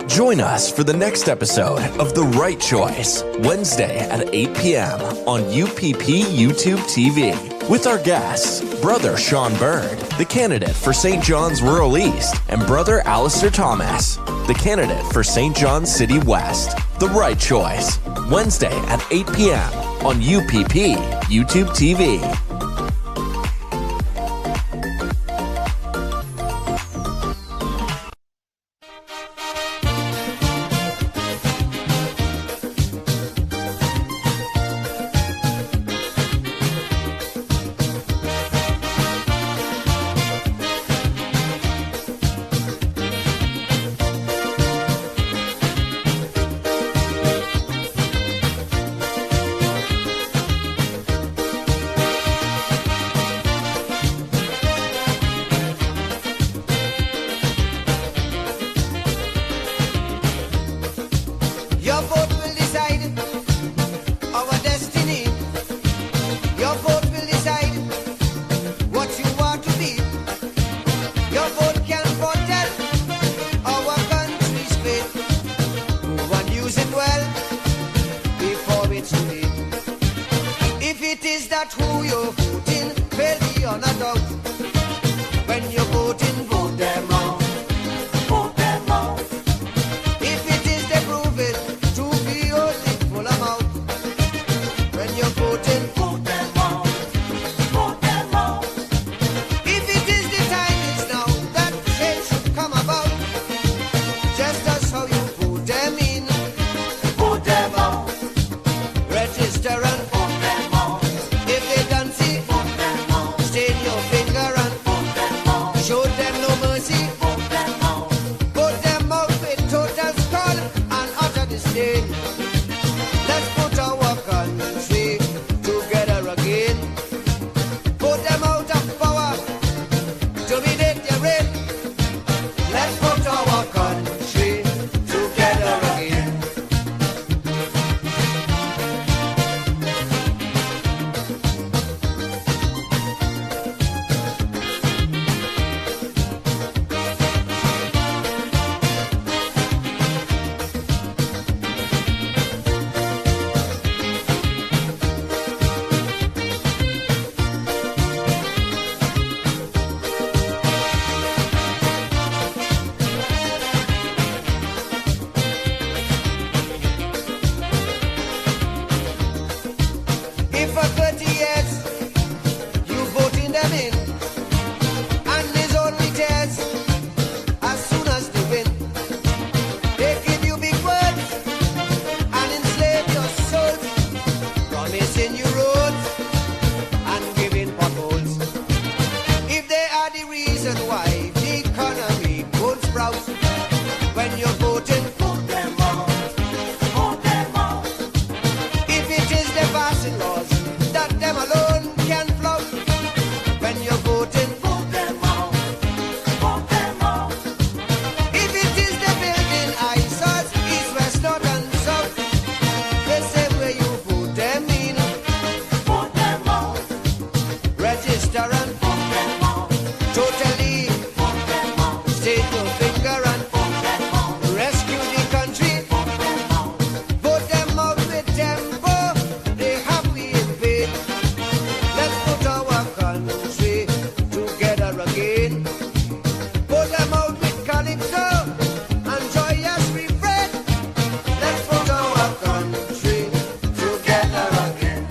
Join us for the next episode of The Right Choice, Wednesday at 8 p.m. on UPP YouTube TV, with our guests, Brother Sean Bird, the candidate for St. John's Rural East, and Brother Alistair Thomas, the candidate for St. John's City West. The Right Choice, Wednesday at 8 p.m. on UPP YouTube TV. Your vote will decide our destiny. Your vote will decide what you want to be. Your vote can foretell our country's fate. Move and use it well before it's too late. If it is that who you're voting, fail beyond a doubt. When you're voting, vote them out. Vote them out. If it is they prove it to be only full amount. When you're voting, vote them out. Vote them out. If it is the time is now that change should come about. Just as how you vote them in, vote them out. Register and vote them out. If they don't see, vote them out. Stain your finger and vote them out. Show them no mercy, vote them out. Vote them out with total scorn and utter disdain. Let's put our country together again. Vote them out of power, dominate their reign. Let's put our country together again. If for 30 years you voting them in, and there's only tears as soon as they win, they give you big words and enslave your souls, promising you roads and giving potholes. If they are the reason why the economy won't sprout, when you're voting, vote them out. Vote them out. If it is the passing laws that them alone can flout, when you're voting, vote them out. Vote them out. If it is the building eyesores, east, west, north and south, the same way you vote them in, vote them out. Register and vote them out. Totally vote them out. State your finger and vote them out. Rescue the country, vote them out. Vote them out with tempo, they have we in vain. Let's put our country together again. Vote them out with calypso and joyous refrain. Let's put our country together again.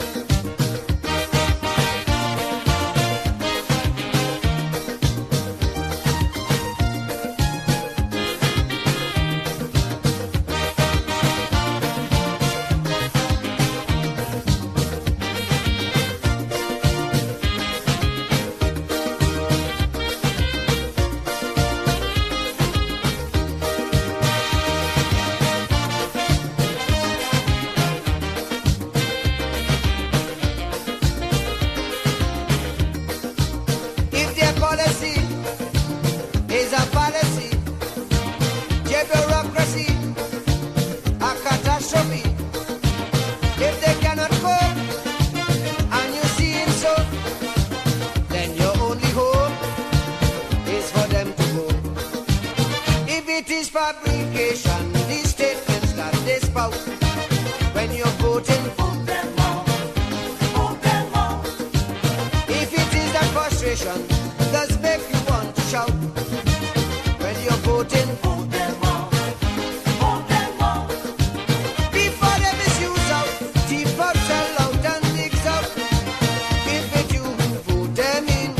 nation does make you want to shout. When you're voting, vote them out, vote them out. Before they misuse out, deep out, sell out and mix out. If it you, vote them in,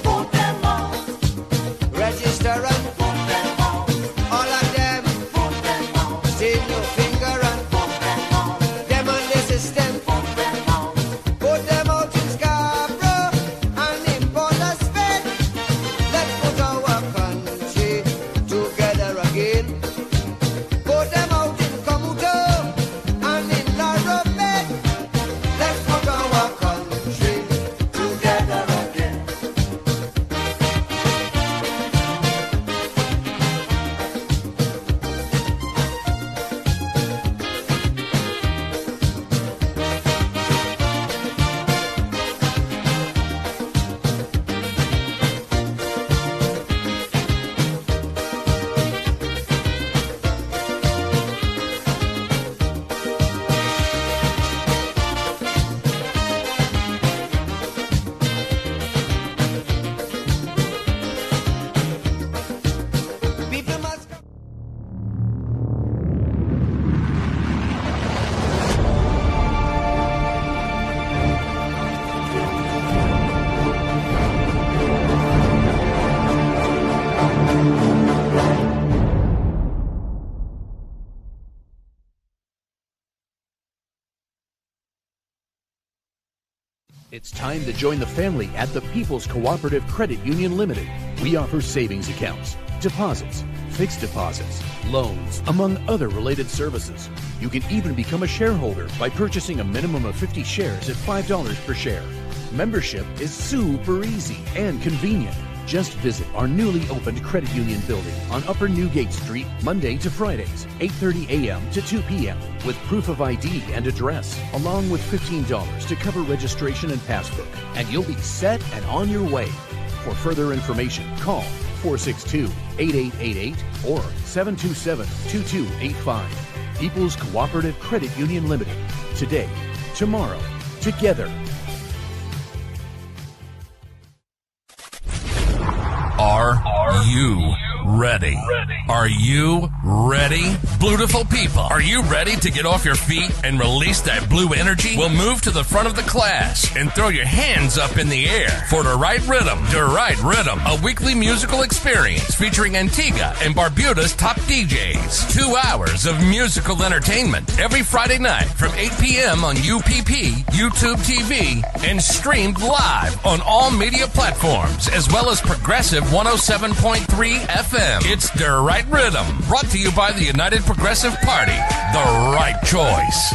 vote them out. Register and vote them out. All of them, vote them out. Stain your finger and vote them out. Them on the system, vote them out. Vote them out in Scarborough and in Port of Spain. Let's put our country together again. Vote them out in Komuto and in La Robert. Let's put our country together again. People must come. It's time to join the family at the People's Cooperative Credit Union Limited. We offer savings accounts, deposits, fixed deposits, loans, among other related services. You can even become a shareholder by purchasing a minimum of 50 shares at $5 per share. Membership is super easy and convenient. Just visit our newly opened credit union building on Upper Newgate Street, Monday to Fridays, 8:30 a.m. to 2 p.m. with proof of ID and address, along with $15 to cover registration and passbook. And you'll be set and on your way. For further information, call 462-8888 or 727-2285. People's Cooperative Credit Union Limited. Today, tomorrow, together. Are you ready? Are you ready? Beautiful people, are you ready to get off your feet and release that blue energy? Well, move to the front of the class and throw your hands up in the air for The Right Rhythm. The Right Rhythm, a weekly musical experience featuring Antigua and Barbuda's top DJs. 2 hours of musical entertainment every Friday night from 8 p.m. on UPP, YouTube TV, and streamed live on all media platforms, as well as Progressive 107.3 FM. It's The Right Rhythm, brought to you by the United Progressive Party. The right choice.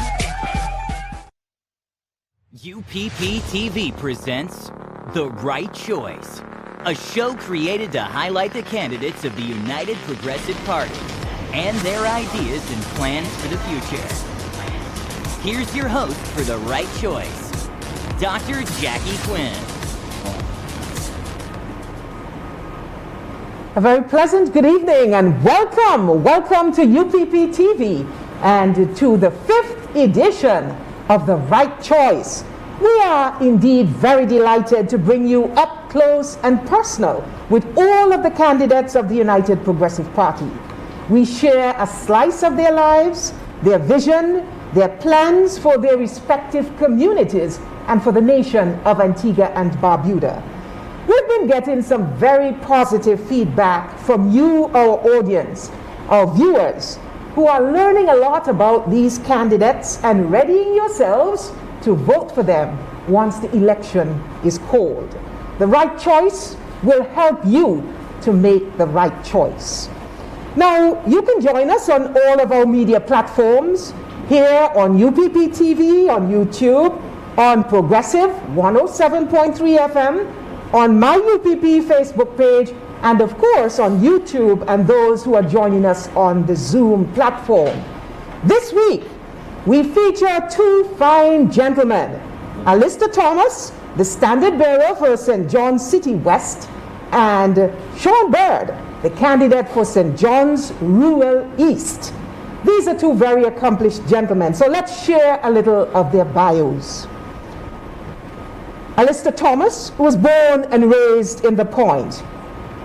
UPP TV presents The Right Choice, a show created to highlight the candidates of the United Progressive Party and their ideas and plans for the future. Here's your host for The Right Choice, Dr. Jackie Quinn. A very pleasant good evening and welcome to UPP TV and to the 5th edition of The Right Choice. We are indeed very delighted to bring you up close and personal with all of the candidates of the United Progressive Party. We share a slice of their lives, their vision, their plans for their respective communities and for the nation of Antigua and Barbuda. We've been getting some very positive feedback from you, our audience, our viewers, who are learning a lot about these candidates and readying yourselves to vote for them once the election is called. The Right Choice will help you to make the right choice. Now, you can join us on all of our media platforms, here on UPP TV, on YouTube, on Progressive 107.3 FM, on my UPP Facebook page, and of course on YouTube and those who are joining us on the Zoom platform. This week, we feature two fine gentlemen, Alistair Thomas, the standard bearer for St. John's City West, and Sean Bird, the candidate for St. John's Rural East. These are two very accomplished gentlemen, so let's share a little of their bios. Alistair Thomas was born and raised in the Point,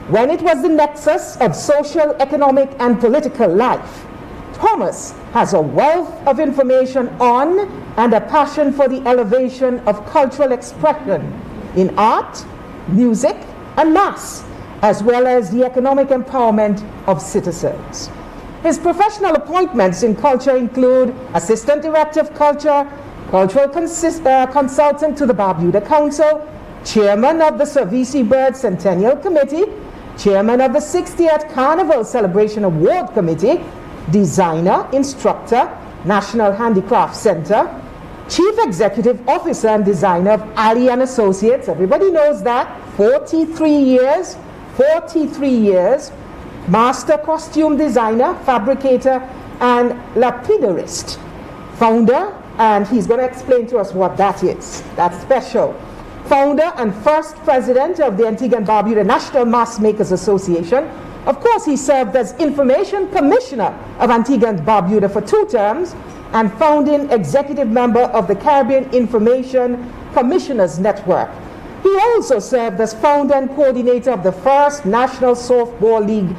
when it was the nexus of social, economic, and political life. Thomas has a wealth of information on and a passion for the elevation of cultural expression in art, music, and mass, as well as the economic empowerment of citizens. His professional appointments in culture include Assistant Director of Culture, Cultural Consultant to the Barbuda Council, Chairman of the Servisi Bird Centennial Committee, Chairman of the 60th Carnival Celebration Award Committee, Designer, Instructor, National Handicraft Center, Chief Executive Officer and Designer of Ali & Associates, everybody knows that, 43 years, Master Costume Designer, Fabricator, and Lapidarist, Founder, and he's going to explain to us what that is. That's special. Founder and first President of the Antigua and Barbuda National Mask Makers Association. Of course, he served as Information Commissioner of Antigua and Barbuda for 2 terms and founding executive member of the Caribbean Information Commissioners Network. He also served as founder and coordinator of the first National Softball League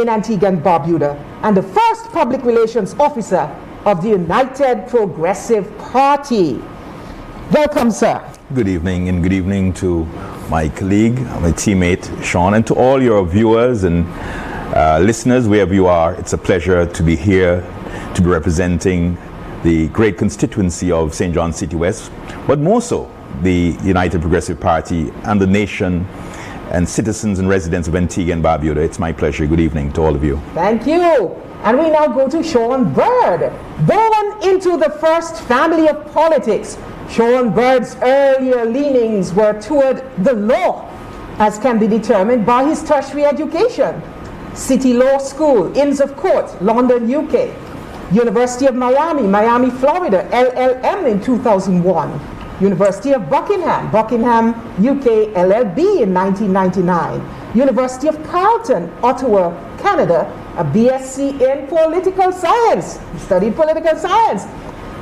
in Antigua and Barbuda and the first public relations officer of the United Progressive Party. Welcome, sir. Good evening, and good evening to my colleague, my teammate, Sean, and to all your viewers and listeners, wherever you are. It's a pleasure to be here, to be representing the great constituency of St. John City West, but more so, the United Progressive Party and the nation and citizens and residents of Antigua and Barbuda. It's my pleasure. Good evening to all of you. Thank you. And we now go to Sean Bird. Born into the first family of politics, Sean Bird's earlier leanings were toward the law, as can be determined by his tertiary education. City Law School, Inns of Court, London, UK. University of Miami, Miami, Florida, LLM in 2001. University of Buckingham, Buckingham, UK, LLB in 1999. University of Carleton, Ottawa, Canada, a BSc in political science, studied political science.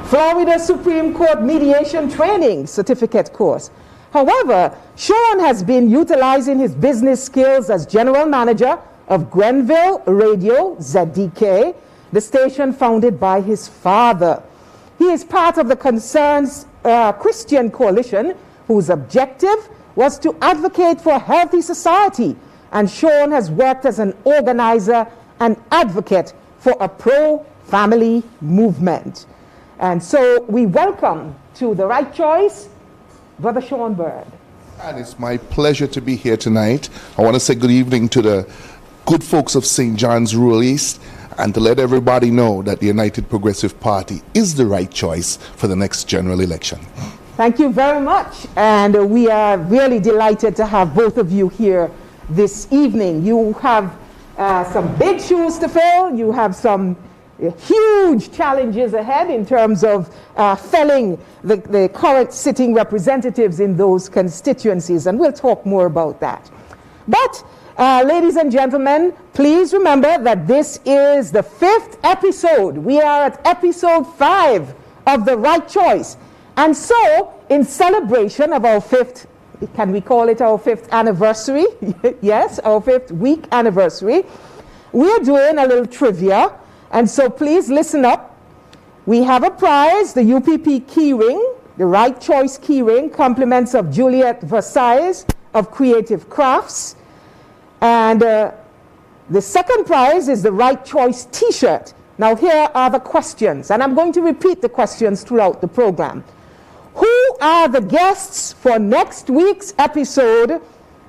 Florida Supreme Court Mediation Training Certificate course. However, Sean has been utilizing his business skills as general manager of Grenville Radio, ZDK, the station founded by his father. He is part of the Concerns Christian Coalition, whose objective was to advocate for a healthy society, and Sean has worked as an organizer and advocate for a pro-family movement. And so we welcome to The Right Choice, Brother Sean Bird. And it's my pleasure to be here tonight. I want to say good evening to the good folks of St. John's Rural East and to let everybody know that the United Progressive Party is the right choice for the next general election. Thank you very much. And we are really delighted to have both of you here this evening. You have some big shoes to fill. You have some huge challenges ahead in terms of felling the current sitting representatives in those constituencies, and we'll talk more about that. But ladies and gentlemen, please remember that this is the 5th episode. We are at episode 5 of The Right Choice. And so, in celebration of our 5th, can we call it our 5th anniversary? Yes, our 5th week anniversary. We're doing a little trivia. And so please listen up. We have a prize, the UPP keyring, the Right Choice keyring, compliments of Juliet Versailles of Creative Crafts. And the second prize is the Right Choice t-shirt. Now here are the questions, and I'm going to repeat the questions throughout the program. Who are the guests for next week's episode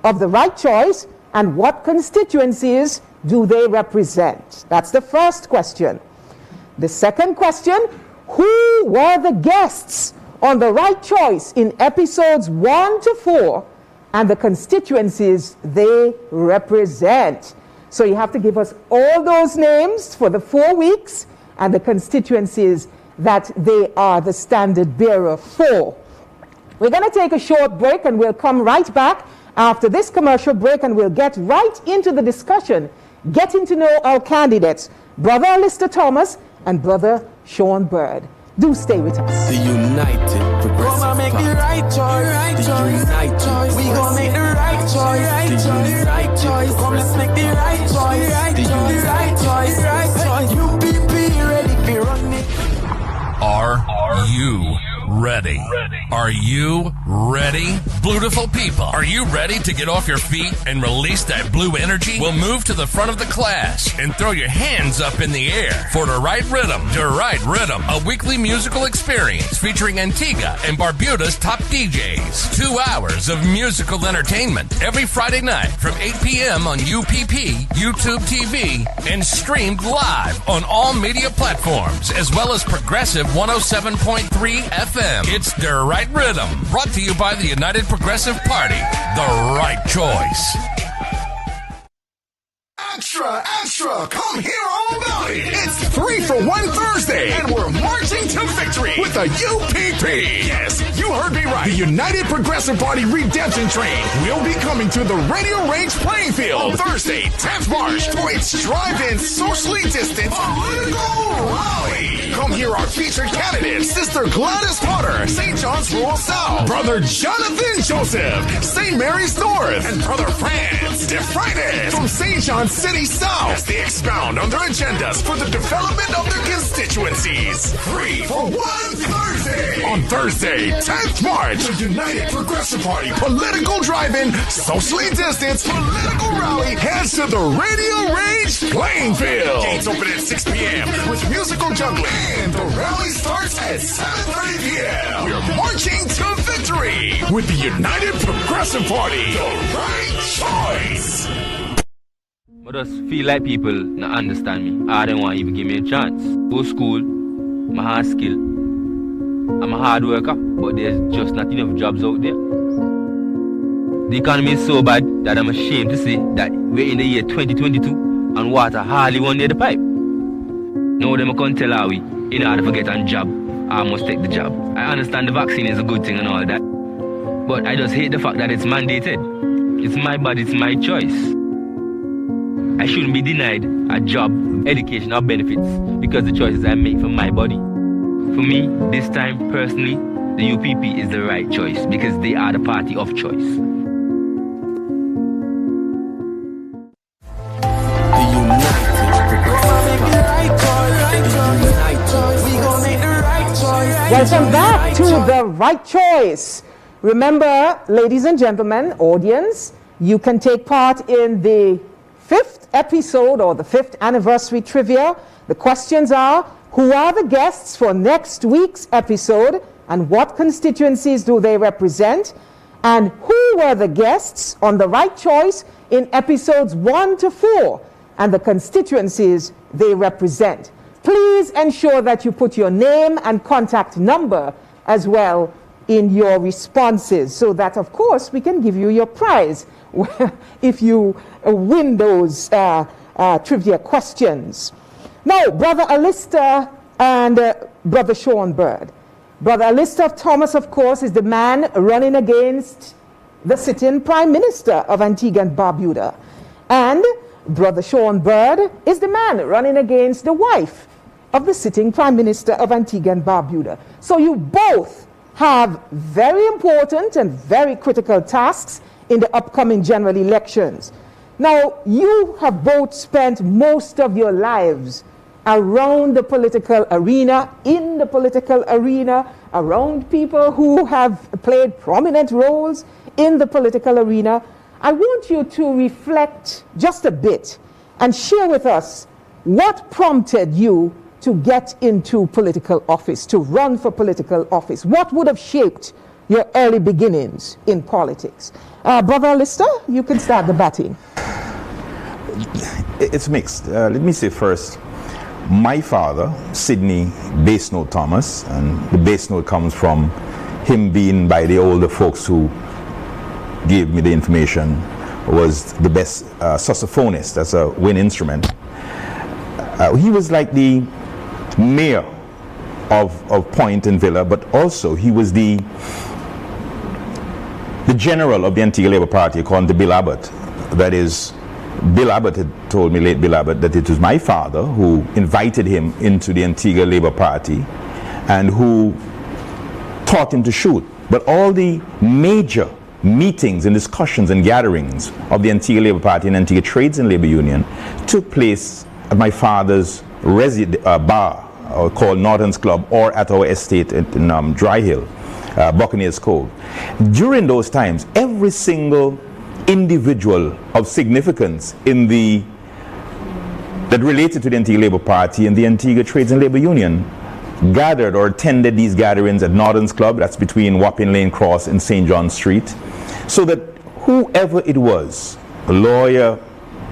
of The Right Choice, and what constituencies do they represent? That's the first question. The second question, who were the guests on The Right Choice in episodes 1 to 4 and the constituencies they represent? So you have to give us all those names for the 4 weeks and the constituencies that they are the standard bearer for. We're going to take a short break and we'll come right back after this commercial break, and we'll get right into the discussion, getting to know our candidates, Brother Alistair Thomas and Brother Sean Bird. Do stay with us. The United Progressive Gonna make the right choice. The United We gonna make the right choice. The United Come, let's make the right choice. The right choice. UPP ready to run it. Are you ready? Are you ready? Beautiful people, are you ready to get off your feet and release that blue energy? We'll move to the front of the class and throw your hands up in the air for The Right Rhythm. The Right Rhythm, a weekly musical experience featuring Antigua and Barbuda's top DJs. 2 hours of musical entertainment every Friday night from 8 p.m. on UPP, YouTube TV, and streamed live on all media platforms, as well as Progressive 107.3 FM. It's The Right Rhythm, brought to you by the United Progressive Party. The right choice. Extra, extra, come hear all about it. It's 3 for 1 Thursday, and we're marching to victory with the UPP. Yes, you heard me right. The United Progressive Party Redemption Train will be coming to the Radio Range playing field on Thursday, 10th March, for its drive-in, socially distanced political rally. Come hear our featured candidates, Sister Gladys Potter, St. John's Rural South, Brother Jonathan Joseph, St. Mary's North, and Brother Franz DeFreitas from St. John's City South, as they expound on their agendas for the development of their constituencies. 3 for 1 Thursday. On Thursday, 10th March, the United Progressive Party political drive-in, socially distanced political rally heads to the Radio Range playing field. Gates open at 6 p.m. with musical juggling, and the rally starts at 7:30 p.m. We're marching to victory with the United Progressive Party. The right choice. I just feel like people not understand me. I don't want to even give me a chance. Go to school, I'm a hard skill. I'm a hard worker, but there's just not enough jobs out there. The economy is so bad that I'm ashamed to say that we're in the year 2022 and water hardly one near the pipe. Now them can't tell how we, in order to get a job, I must take the job. I understand the vaccine is a good thing and all that, but I just hate the fact that it's mandated. It's my body, it's my choice. I shouldn't be denied a job, education, or benefits because the choices I make for my body. For me, this time, personally, the UPP is the right choice because they are the party of choice. Welcome back to The Right Choice. Remember, ladies and gentlemen, audience, you can take part in the 5th episode or the 5th anniversary trivia. The questions are, who are the guests for next week's episode and what constituencies do they represent? And who were the guests on The Right Choice in episodes 1 to 4 and the constituencies they represent? Please ensure that you put your name and contact number as well in your responses so that, of course, we can give you your prize if you win those trivia questions. Now, Brother Alistair and Brother Sean Bird. Brother Alistair Thomas, of course, is the man running against the sitting Prime Minister of Antigua and Barbuda. And Brother Sean Bird is the man running against the wife of the sitting Prime Minister of Antigua and Barbuda. So you both have very important and very critical tasks in the upcoming general elections. Now, you have both spent most of your lives around the political arena, in the political arena, around people who have played prominent roles in the political arena. I want you to reflect just a bit and share with us what prompted you to get into political office, to run for political office. What would have shaped your early beginnings in politics? Brother Alistair, you can start the batting. It's mixed. Let me say first, my father, Sidney Bass Note Thomas, and the bass note comes from him being by the older folks who gave me the information, was the best saxophonist. That's a wind instrument. He was like the mayor of Point and Villa, but also he was the general of the Antigua Labour Party, according to Bill Abbott. That is, Bill Abbott had told me, late Bill Abbott, that it was my father who invited him into the Antigua Labour Party, and who taught him to shoot. But all the major meetings and discussions and gatherings of the Antigua Labour Party and Antigua Trades and Labour Union took place at my father's bar, called Norton's Club, or at our estate in Dry Hill, Buccaneers Cove. During those times, every single individual of significance that related to the Antigua Labour Party and the Antigua Trades and Labour Union gathered or attended these gatherings at Norton's Club, that's between Wapping Lane Cross and St. John Street, so that whoever it was, a lawyer,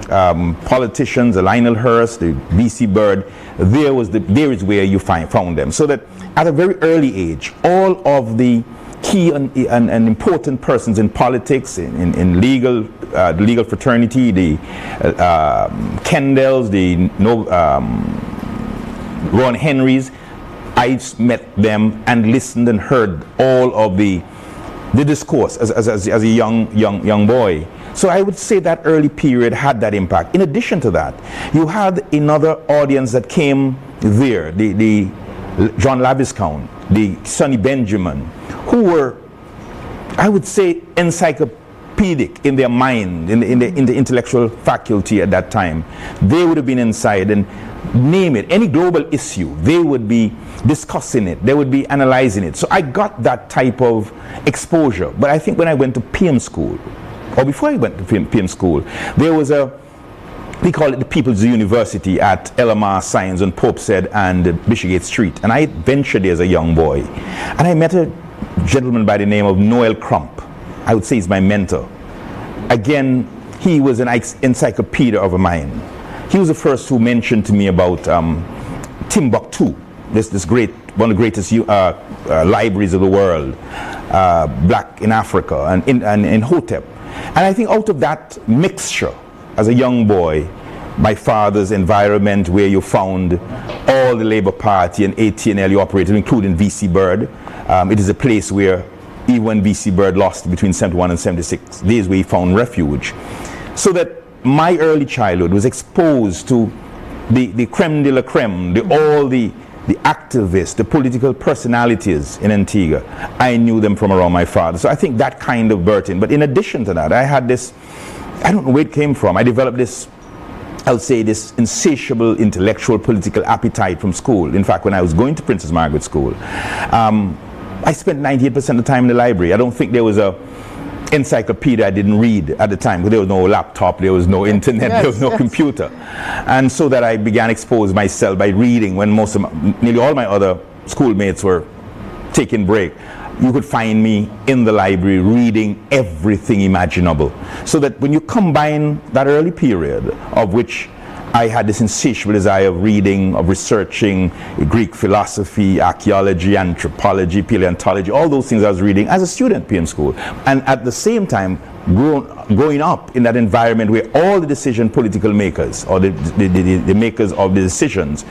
politicians, a Lionel Hurst, the B.C. Bird, there is where you found them. So that at a very early age, all of the key and important persons in politics, in legal, the legal fraternity, the Kendells, the Ron Henrys, I met them and listened and heard all of the discourse as a young boy. So I would say that early period had that impact. In addition to that, you had another audience that came there, the John Laviscount, the Sonny Benjamin, who were, I would say, encyclopedic in their mind, in the intellectual faculty at that time. They would have been inside, and name it, any global issue, they would be discussing it, they would be analyzing it. So I got that type of exposure. But I think when I went to PM school, or before I went to PM school, there was we call it the People's University at LMR Science on Popeshead and Bishopgate Street. And I ventured there as a young boy. And I met a gentleman by the name of Noel Crump. I would say he's my mentor. Again, he was an encyclopedia of a mind. He was the first who mentioned to me about Timbuktu, this great, one of the greatest libraries of the world, black in Africa, and in Hotep. And I think out of that mixture, as a young boy, my father's environment, where you found all the Labour Party and ATNL you operated, including V.C. Bird. It is a place where even when V.C. Bird lost between 71 and 76, days where he found refuge. So that my early childhood was exposed to the creme de la creme, all the activists, the political personalities in Antigua. I knew them from around my father. So I think that kind of birthed in. But in addition to that, I had this, I don't know where it came from, I developed this, I would say, this insatiable intellectual political appetite from school. In fact, when I was going to Princess Margaret School, I spent 98% of the time in the library. I don't think there was a encyclopedia I didn't read at the time, because there was no laptop, there was no internet, there was no computer. And so that I began expose myself by reading when nearly all my other schoolmates were taking break. You could find me in the library reading everything imaginable. So that when you combine that early period, of which I had this insatiable desire of reading, of researching Greek philosophy, archaeology, anthropology, paleontology, all those things I was reading as a student at PM school. And at the same time, growing up in that environment where all the political makers, or the makers of the decisions,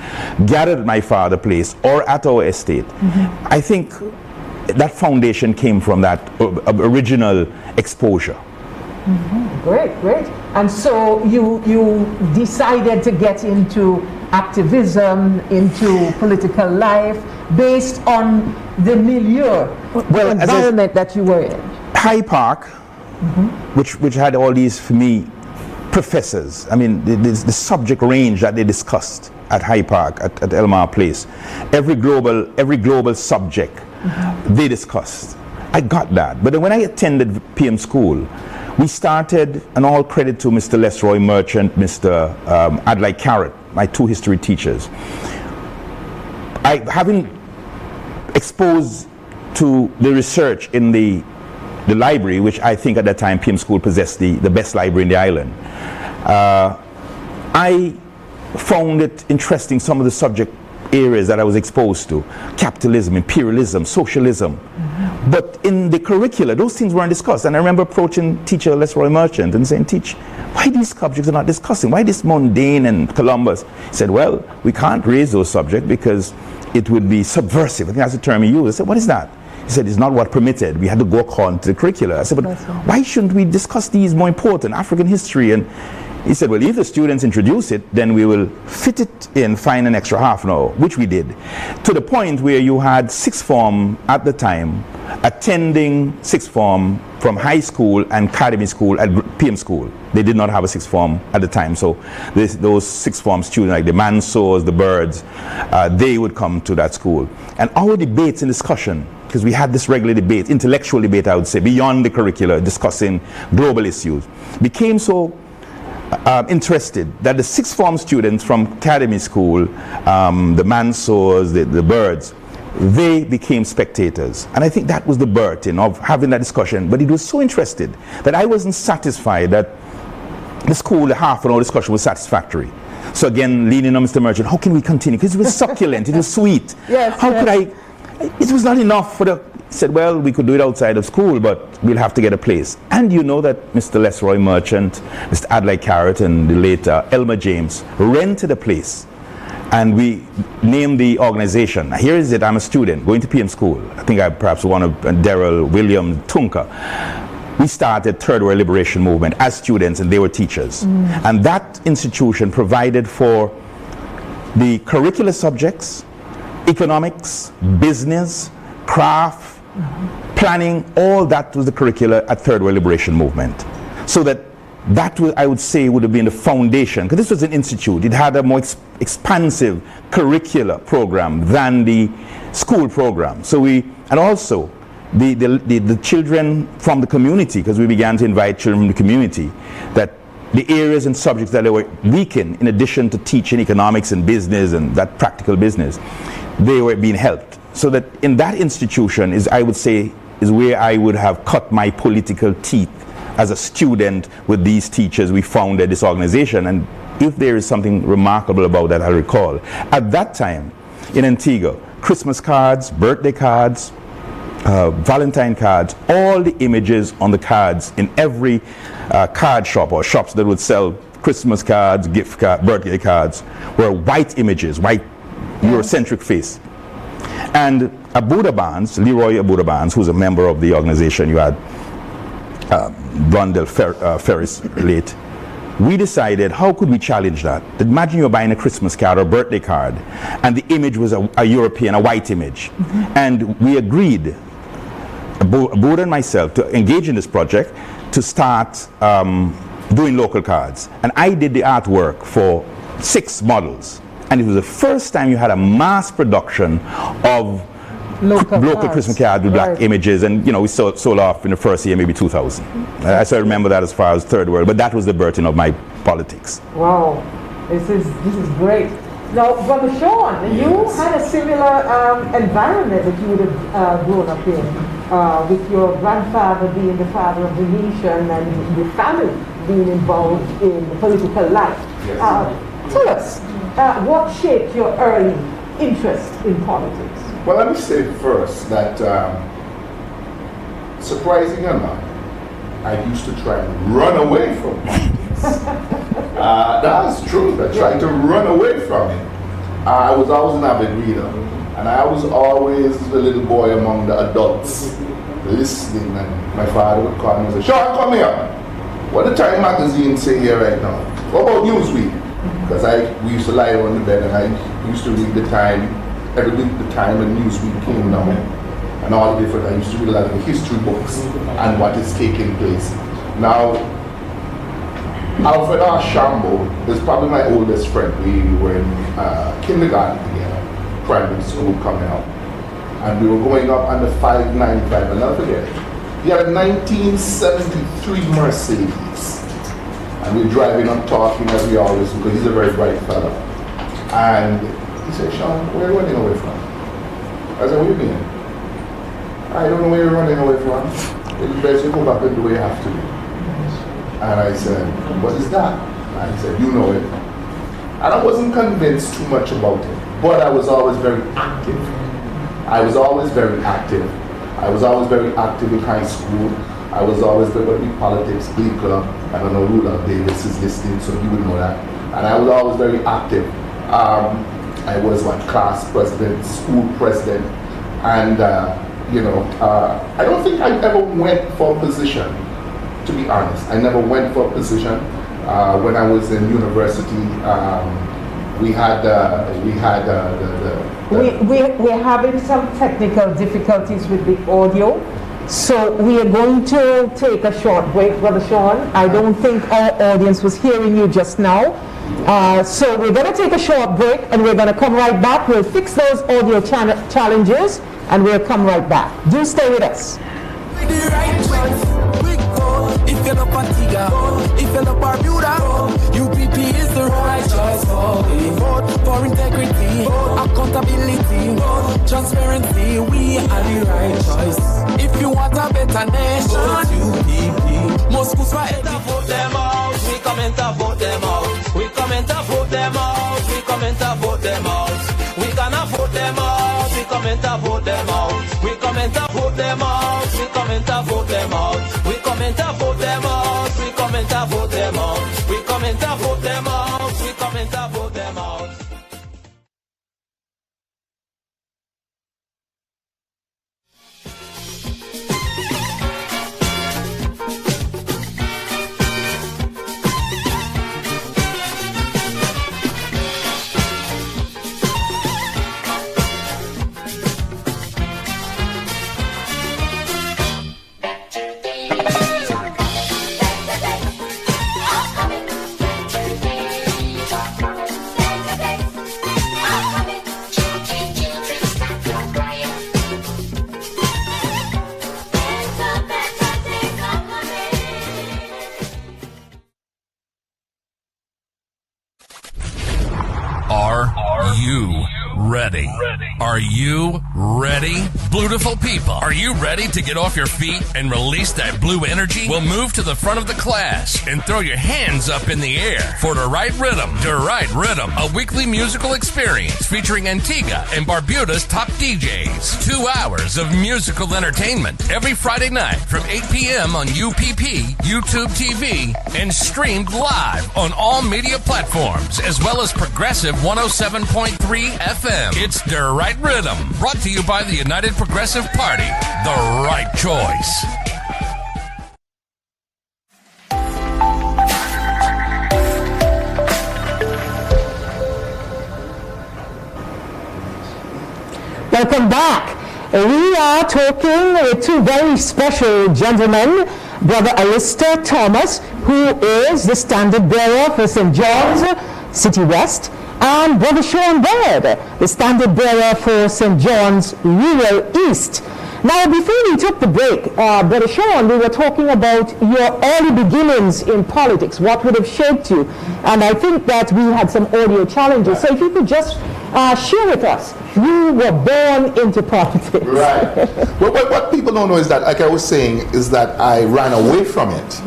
gathered at my father's place or at our estate, I think that foundation came from that original exposure. Great. And so you decided to get into activism, into political life, based on the milieu, the environment that you were in. High Park, which had all these, for me, professors. I mean, the subject range that they discussed at High Park, at Elmar Place, every global subject they discussed. I got that. But then when I attended PM school, we started, and all credit to Mr. Lesroy Merchant, Mr. Adlai Carrot, my two history teachers. Having exposed to the research in the library, which I think at that time PM school possessed the best library in the island, I found it interesting, some of the subject areas that I was exposed to: capitalism, imperialism, socialism. But in the curricula, those things weren't discussed. And I remember approaching teacher Lesroy Merchant and saying, "Teach, why these subjects are not discussing? Why this mundane and Columbus?" He said, "Well, we can't raise those subjects because it would be subversive." I think that's the term he used. I said, "What is that?" He said, "It's not what permitted. We had to go according to the curricula." I said, "But why shouldn't we discuss these more important, African history?" And He said, well, if the students introduce it, then we will fit it in, find an extra half an hour, which we did. To the point where you had sixth form at the time attending sixth form from high school and academy school at PM school. They did not have a sixth form at the time. So those sixth form students, like the Mansours, the Birds, they would come to that school. And our debates and discussion, because we had this regular debate, intellectual debate, I would say, beyond the curricula, discussing global issues, became so interested that the sixth form students from academy school, the Mansours, the Birds, they became spectators. And I think that was the birthing of having that discussion. But it was so interested that I wasn't satisfied that the school, the half an hour discussion was satisfactory. So again, leaning on Mr. Merchant, how can we continue? Because it was succulent, it was sweet. Yes, how could I, it was not enough for the, said, well, we could do it outside of school, but we'll have to get a place. And you know that Mr. Lesroy Merchant, Mr. Adlai Carrot, and the late Elmer James rented a place. And we named the organization. Now, here is it, I'm a student, going to PM school. I think I perhaps one of Daryl, William, Tunka. We started Third World Liberation Movement as students, and they were teachers. And that institution provided for the curricular subjects, economics, business, craft, planning, all that was the curricula at Third World Liberation Movement. So that was, I would say, would have been the foundation, because this was an institute. It had a more expansive curricular program than the school program. So and also the children from the community, because we began to invite children from the community, that the areas and subjects that they were weak in addition to teaching economics and business and that practical business, they were being helped. So that in that institution is, I would say, is where I would have cut my political teeth as a student with these teachers. We founded this organization, and if there is something remarkable about that, I recall, at that time in Antigua, Christmas cards, birthday cards, Valentine cards, all the images on the cards in every card shop or shops that would sell Christmas cards, gift cards, birthday cards, were white images, white Eurocentric face. And Barbuda Barnes, Leroy Barbuda Barnes, who's a member of the organization, you had Blondell Ferris late, we decided, how could we challenge that? Imagine you're buying a Christmas card or birthday card, and the image was a European, a white image. And we agreed, Barbuda and myself, to engage in this project to start doing local cards. And I did the artwork for 6 models. And it was the first time you had a mass production of local Christmas cards with black images, and you know, we sold off in the first year maybe 2,000. I still remember that as far as Third World, but that was the birthing of my politics. Wow, this is great. Now, Brother Sean, you had a similar environment that you would have grown up in, with your grandfather being the father of the nation and your family being involved in the political life. Tell us, what shaped your early interest in politics? Well, let me say first that, surprising or not, I used to try and run away from politics. That's true. I tried to run away from it. I was always an avid reader, and I was always the little boy among the adults listening, and my father would call me and say, "Sean, come here. What the Time magazine say here right now? What about Newsweek?" Because we used to lie on the bed, and I used to read the Time. Every week the Time and Newsweek came down, and all the different, I used to read a lot of history books and what is taking place. Now, Alfred Archambault is probably my oldest friend. We were in kindergarten together, primary school coming up, and we were going up on the 595, I'll never forget. He had a 1973 Mercedes, and we were driving up talking as we always do, because he's a very bright fellow. And he said, "Sean, where are you running away from?" I said, "What do you mean?" "I don't know where you're running away from. It's best you go back and do what you have to do." And I said, "What is that?" And he said, "You know it." And I wasn't convinced too much about it, but I was always very active. I was always very active. I was always very active in high school. I was always very in politics, Glee Club. I don't know, Rudolph Davis is listening, so he would know that. And I was always very active. I was class president, school president, and I don't think I ever went for a position, to be honest. I never went for a position. when I was in university, we're having some technical difficulties with the audio, so we are going to take a short break, Brother Sean. I don't think our audience was hearing you just now. So we're going to take a short break and we're going to come right back. We'll fix those audio challenges and we'll come right back. Do stay with us. If you're not Antigua, if you're not Barbuda, UPP is the right choice. Vote for integrity, accountability, transparency. We are the right choice. If you want a better nation, vote UPP. Most schools for vote them out. We comment to vote them out. We comment to vote them out. We comment to vote them out. We gonna vote them out. We comment to vote them out. We comment to vote them out. We comment to vote them out. We comment to vote them out. We comment to vote them out. We comment to vote them out. We comment to vote them out. Ready? Are you ready? Beautiful people, are you ready to get off your feet and release that blue energy? We'll move to the front of the class and throw your hands up in the air for The Right Rhythm. The Right Rhythm, a weekly musical experience featuring Antigua and Barbuda's top DJs. 2 hours of musical entertainment every Friday night from 8 p.m. on UPP, YouTube TV, and streamed live on all media platforms, as well as Progressive 107.3 FM. It's The Right Rhythm, brought to you by the United Progressive Party. The right choice. Welcome back. We are talking with two very special gentlemen, Brother Alistair Thomas, who is the standard bearer for St. John's City West, and Brother Sean Bird, the standard bearer for St. John's Rural East. Now, before we took the break, Brother Sean, we were talking about your early beginnings in politics, what would have shaped you, and I think that we had some audio challenges. So if you could just share with us, you were born into politics. Right. Well, what people don't know is that, like I was saying, is that I ran away from it.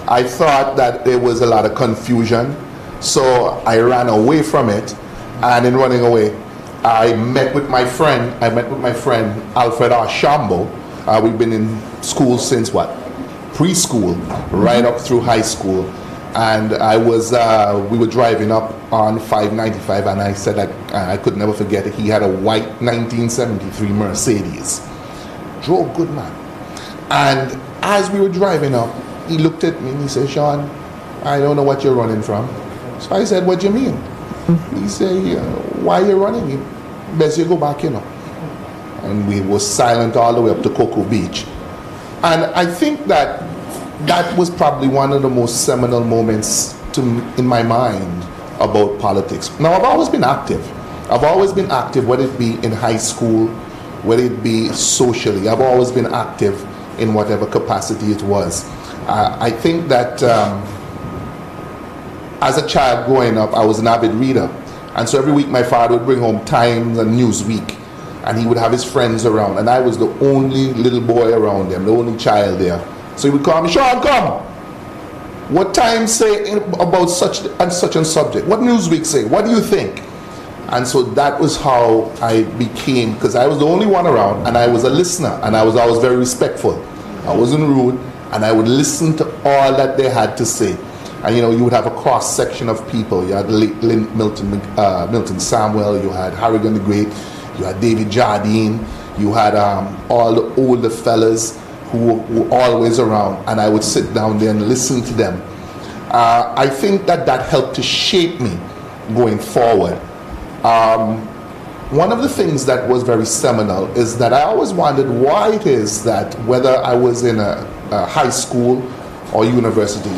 I thought that there was a lot of confusion, so I ran away from it, and in running away, I met with my friend Alfred Archambault. We've been in school since what? Preschool, right up through high school. And we were driving up on 595, and I said that I could never forget it. He had a white 1973 Mercedes. Drove good, man. And as we were driving up, he looked at me and he said, "Sean, I don't know what you're running from." So I said, "What do you mean?" He said, "Why are you running? Best you go back, you know." And we were silent all the way up to Cocoa Beach. And I think that was probably one of the most seminal moments in my mind about politics. Now, I've always been active. Whether it be in high school, whether it be socially. I've always been active in whatever capacity it was. I think that as a child growing up, I was an avid reader. And so every week my father would bring home Times and Newsweek, and he would have his friends around. And I was the only little boy around them, the only child there. So he would call me, "Sean, come. What Times say about such and such and subject? What Newsweek say? What do you think?" And so that was how I became, because I was the only one around, and I was a listener, and I was always very respectful. I wasn't rude, and I would listen to all that they had to say. And you would have a cross section of people. You had Milton Samuel, you had Harrigan the Great, you had David Jardine, you had all the older fellas who were always around, and I would sit down there and listen to them. I think that helped to shape me going forward. One of the things that was very seminal is that I always wondered why it is that whether I was in a high school or university,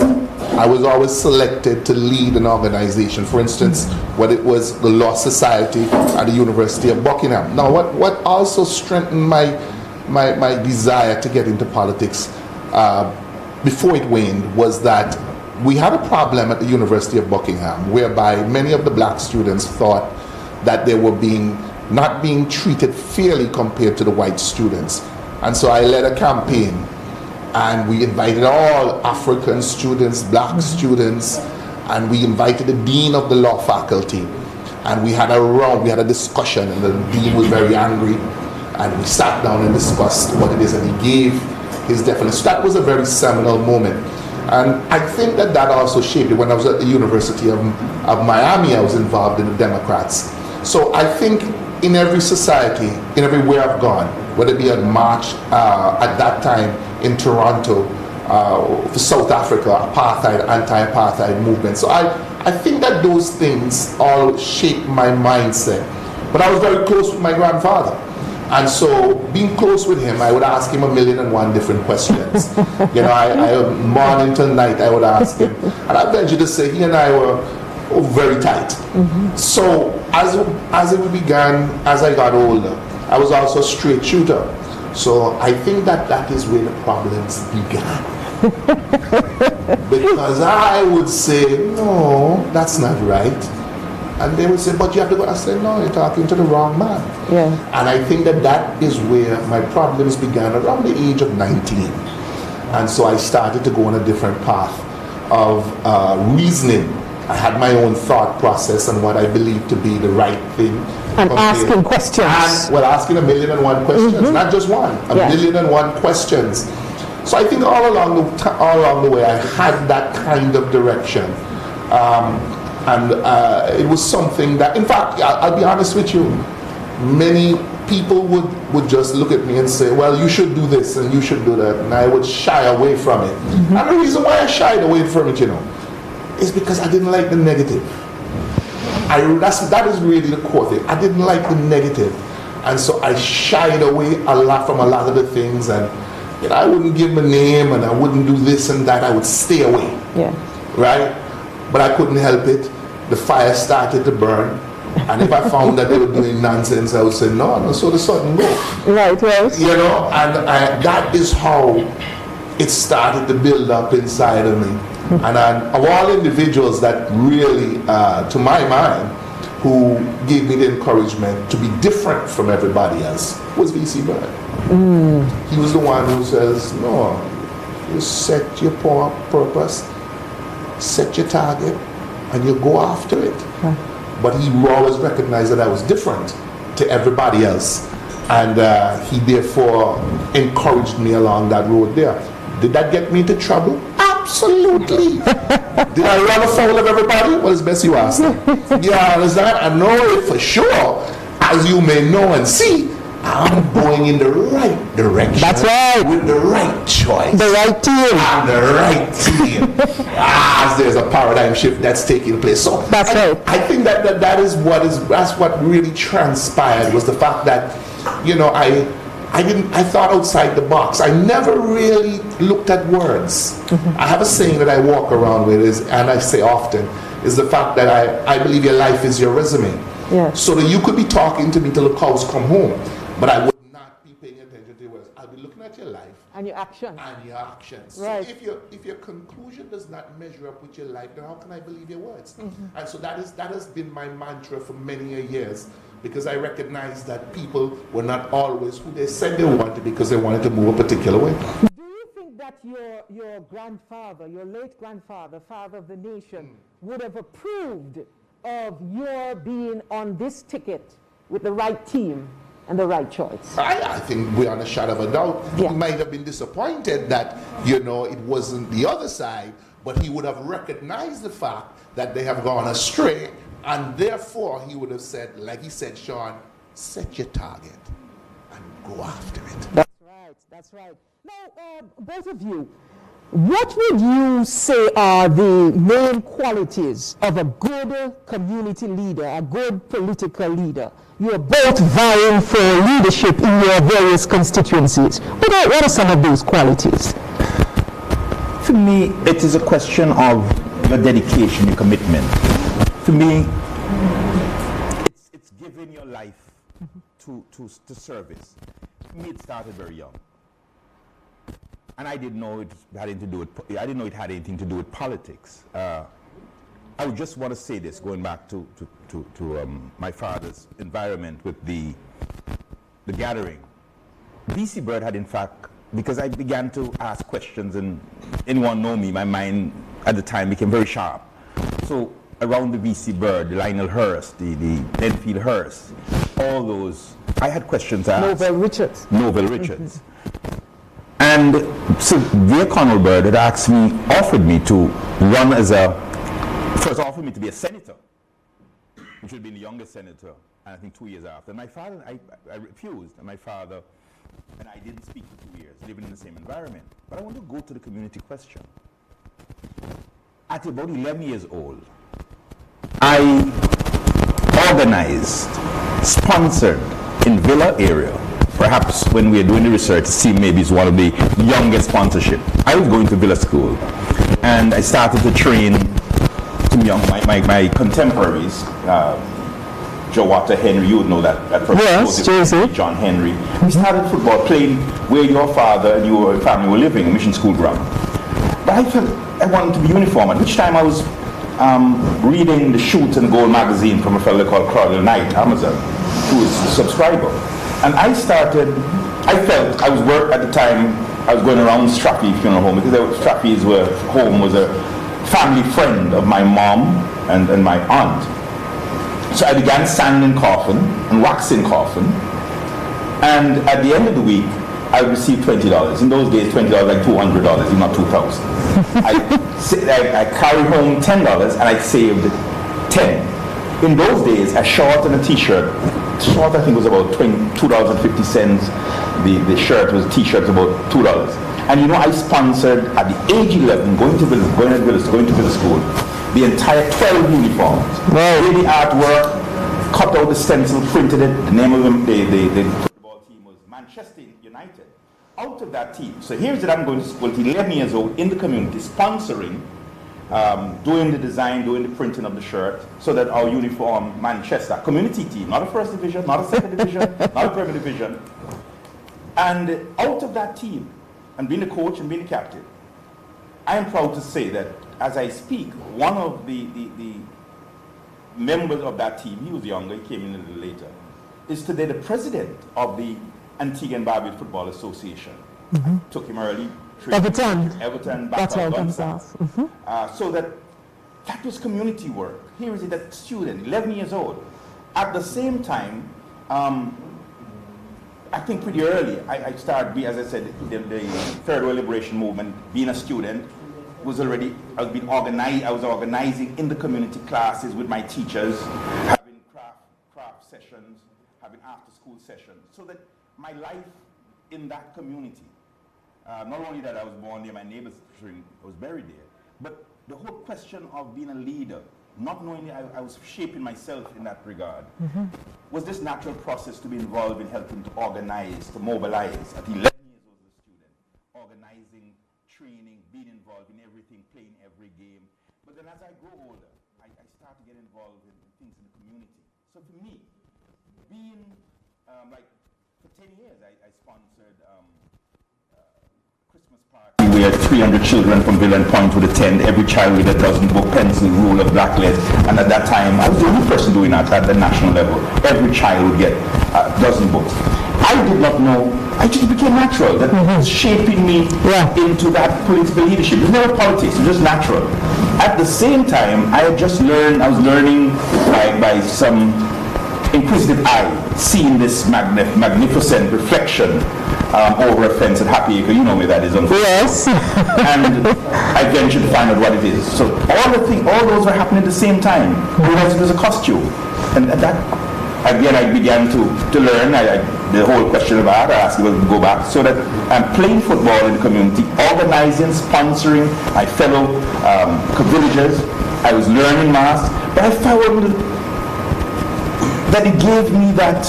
I was always selected to lead an organization. For instance, when it was the Law Society at the University of Buckingham. Now, what also strengthened my desire to get into politics before it waned was that we had a problem at the University of Buckingham whereby many of the black students thought that they were not being treated fairly compared to the white students. And so I led a campaign, and we invited all African students, black students, and we invited the dean of the law faculty. And we had a discussion, and the dean was very angry, and we sat down and discussed what it is, and he gave his definition. So that was a very seminal moment. And I think that also shaped it. When I was at the University of Miami, I was involved in the Democrats. So I think in every society, in everywhere I've gone, whether it be a march at that time in Toronto, for South Africa, apartheid, anti-apartheid movement. So I think that those things all shaped my mindset. But I was very close with my grandfather. And so being close with him, I would ask him 1,000,001 different questions. I morning till night, I would ask him. And I venture to say he and I were very tight. So as it began, as I got older, I was also a straight shooter. So I think that is where the problems began. Because I would say, no, that's not right. And they would say, but you have to go. I said, no, you're talking to the wrong man. Yeah. And I think that is where my problems began around the age of 19. And so I started to go on a different path of reasoning. I had my own thought process on what I believed to be the right thing. And asking questions. Asking 1,000,001 questions, not just one, 1,000,001 questions. So I think all along the way, I had that kind of direction. And it was something that, in fact, I'll be honest with you, many people would just look at me and say, well, you should do this and you should do that. And I would shy away from it. And the reason why I shied away from it, is because I didn't like the negative. That is really the core thing. I didn't like the negative. And so I shied away a lot from a lot of the things. And I wouldn't give my name, and I wouldn't do this and that. I would stay away. Yeah. Right? But I couldn't help it. The fire started to burn. And if I found that they were doing nonsense, I would say, no, so the sun go. Right. And that is how it started to build up inside of me. And of all individuals that really, to my mind, who gave me the encouragement to be different from everybody else was V.C. Bird. He was the one who says, no, you set your purpose, set your target, and you go after it. But he always recognized that I was different to everybody else. And he therefore encouraged me along that road there. Did that get me into trouble? Absolutely. Did I run afoul of everybody? Well, it's best you ask them. Yeah, understand? I know it for sure. As you may know and see, I'm going in the right direction. That's right. With the right choice. The right team. And the right team. There's a paradigm shift that's taking place. So that's right. I think that's what really transpired, was the fact that, I thought outside the box. I never really looked at words. I have a saying that I walk around with, and I say often, is the fact that I believe your life is your resume. Yes. So that you could be talking to me till the cows come home, but I would not be paying attention to your words. I'll be looking at your life. And your actions. Right. So if your conclusion does not measure up with your life, then how can I believe your words? And so that has been my mantra for many years, because I recognize that people were not always who they said they wanted because they wanted to move a particular way. Do you think that your grandfather, your late grandfather, father of the nation, would have approved of your being on this ticket with the right team and the right choice? I think beyond a shadow of a doubt, he might have been disappointed that, it wasn't the other side, but he would have recognized the fact that they have gone astray, and therefore he would have said, like he said, Sean, set your target and go after it. That's right. Now, both of you, What would you say are the main qualities of a good community leader, a good political leader? You're both vying for leadership in your various constituencies. What are some of those qualities? For me, it is a question of your dedication, your commitment. For me, it's giving your life to service. For me, it started very young. And I didn't know it had anything to do with. I didn't know it had anything to do with politics. I would just want to say this, going back to my father's environment with the gathering. BC Bird had, in fact, because I began to ask questions, and anyone know me, my mind at the time became very sharp. So around the BC Bird, the Lionel Hurst, the Enfield Hurst, all those, I had questions to ask. Novell Richards. Novell Richards. And so dear Colonel Bird had offered me to run as first offered me to be a senator, which would be the youngest senator, and I think 2 years after. And my father, I refused, and my father and I didn't speak for 2 years, living in the same environment. But I want to go to the community question. At about 11 years old, I organized, sponsored in Villa area. Perhaps when we were doing the research, it seemed maybe it's one of the youngest sponsorship. I was going to Villa School, and I started to train some young, my contemporaries, Joe Water Henry, you would know that person. Yes, John Henry. We started football, playing where your father and your family were living, a mission school ground. But I felt I wanted to be uniform, at which time I was reading the Shoot and Goal magazine from a fellow called Cardinal Knight, Amazon, who was a subscriber. And I felt, I was at the time, I was going around Strappy Funeral Home, because Strappy's home was a family friend of my mom and my aunt. So I began sanding coffin and waxing coffin. And at the end of the week, I would receive $20. In those days, $20 like $200, if not $2,000. I carried home $10 and I saved 10. In those days, a short and a t-shirt, short I think was about $2.50. The shirt was t-shirt about $2. And you know, I sponsored at the age 11, going to Villa School, the entire 12 uniforms. Did the artwork, cut out the stencil, printed it. The name of them, the football team was Manchester United. Out of that team, so here's it, I'm going to school at 11 years old in the community, sponsoring, doing the design, doing the printing of the shirt, so that our uniform, Manchester, community team, not a first division, not a second division, not a premier division. And out of that team, and being the coach and being the captain, I am proud to say that as I speak, one of the members of that team, he was younger, he came in a little later, is today the president of the Antigua and Barbuda Football Association. Mm-hmm. Took him early. Everton, that's how it comes off. Mm-hmm. So that was community work. Here is it, that student, 11 years old. At the same time, I think pretty early, I started, as I said, the Third World Liberation Movement, being a student, I was organizing in the community classes with my teachers, having craft sessions, having after-school sessions, so that my life in that community, not only that I was born there, my neighbors was buried there, but the whole question of being a leader, not knowing I was shaping myself in that regard, was this natural process to be involved in helping to organize, to mobilize. At 11 years old as a student, organizing, training, being involved in everything, playing every game. But then as I grow older, I start to get involved in things in the community. So for me, being like for 10 years, I sponsored Christmas party where 300 children from Villa and Point would attend, every child with a dozen book, pencil, ruler, blacklead. And at that time, I was the only person doing that at the national level. Every child would get a dozen books. I did not know, I just became natural. That was shaping me into that political leadership. It was never politics, it was just natural. At the same time, I was learning by some inquisitive eye, seeing this magnificent reflection over a fence at Happy Acre. You know where that is, unfortunately. Yes. And I ventured to find out what it is. So all those were happening at the same time. It was a costume. And that, again, I began to learn. I the whole question of I asked you to go back, so that I'm playing football in the community, organizing, sponsoring my fellow villagers. I was learning maths, but I found that it gave me that,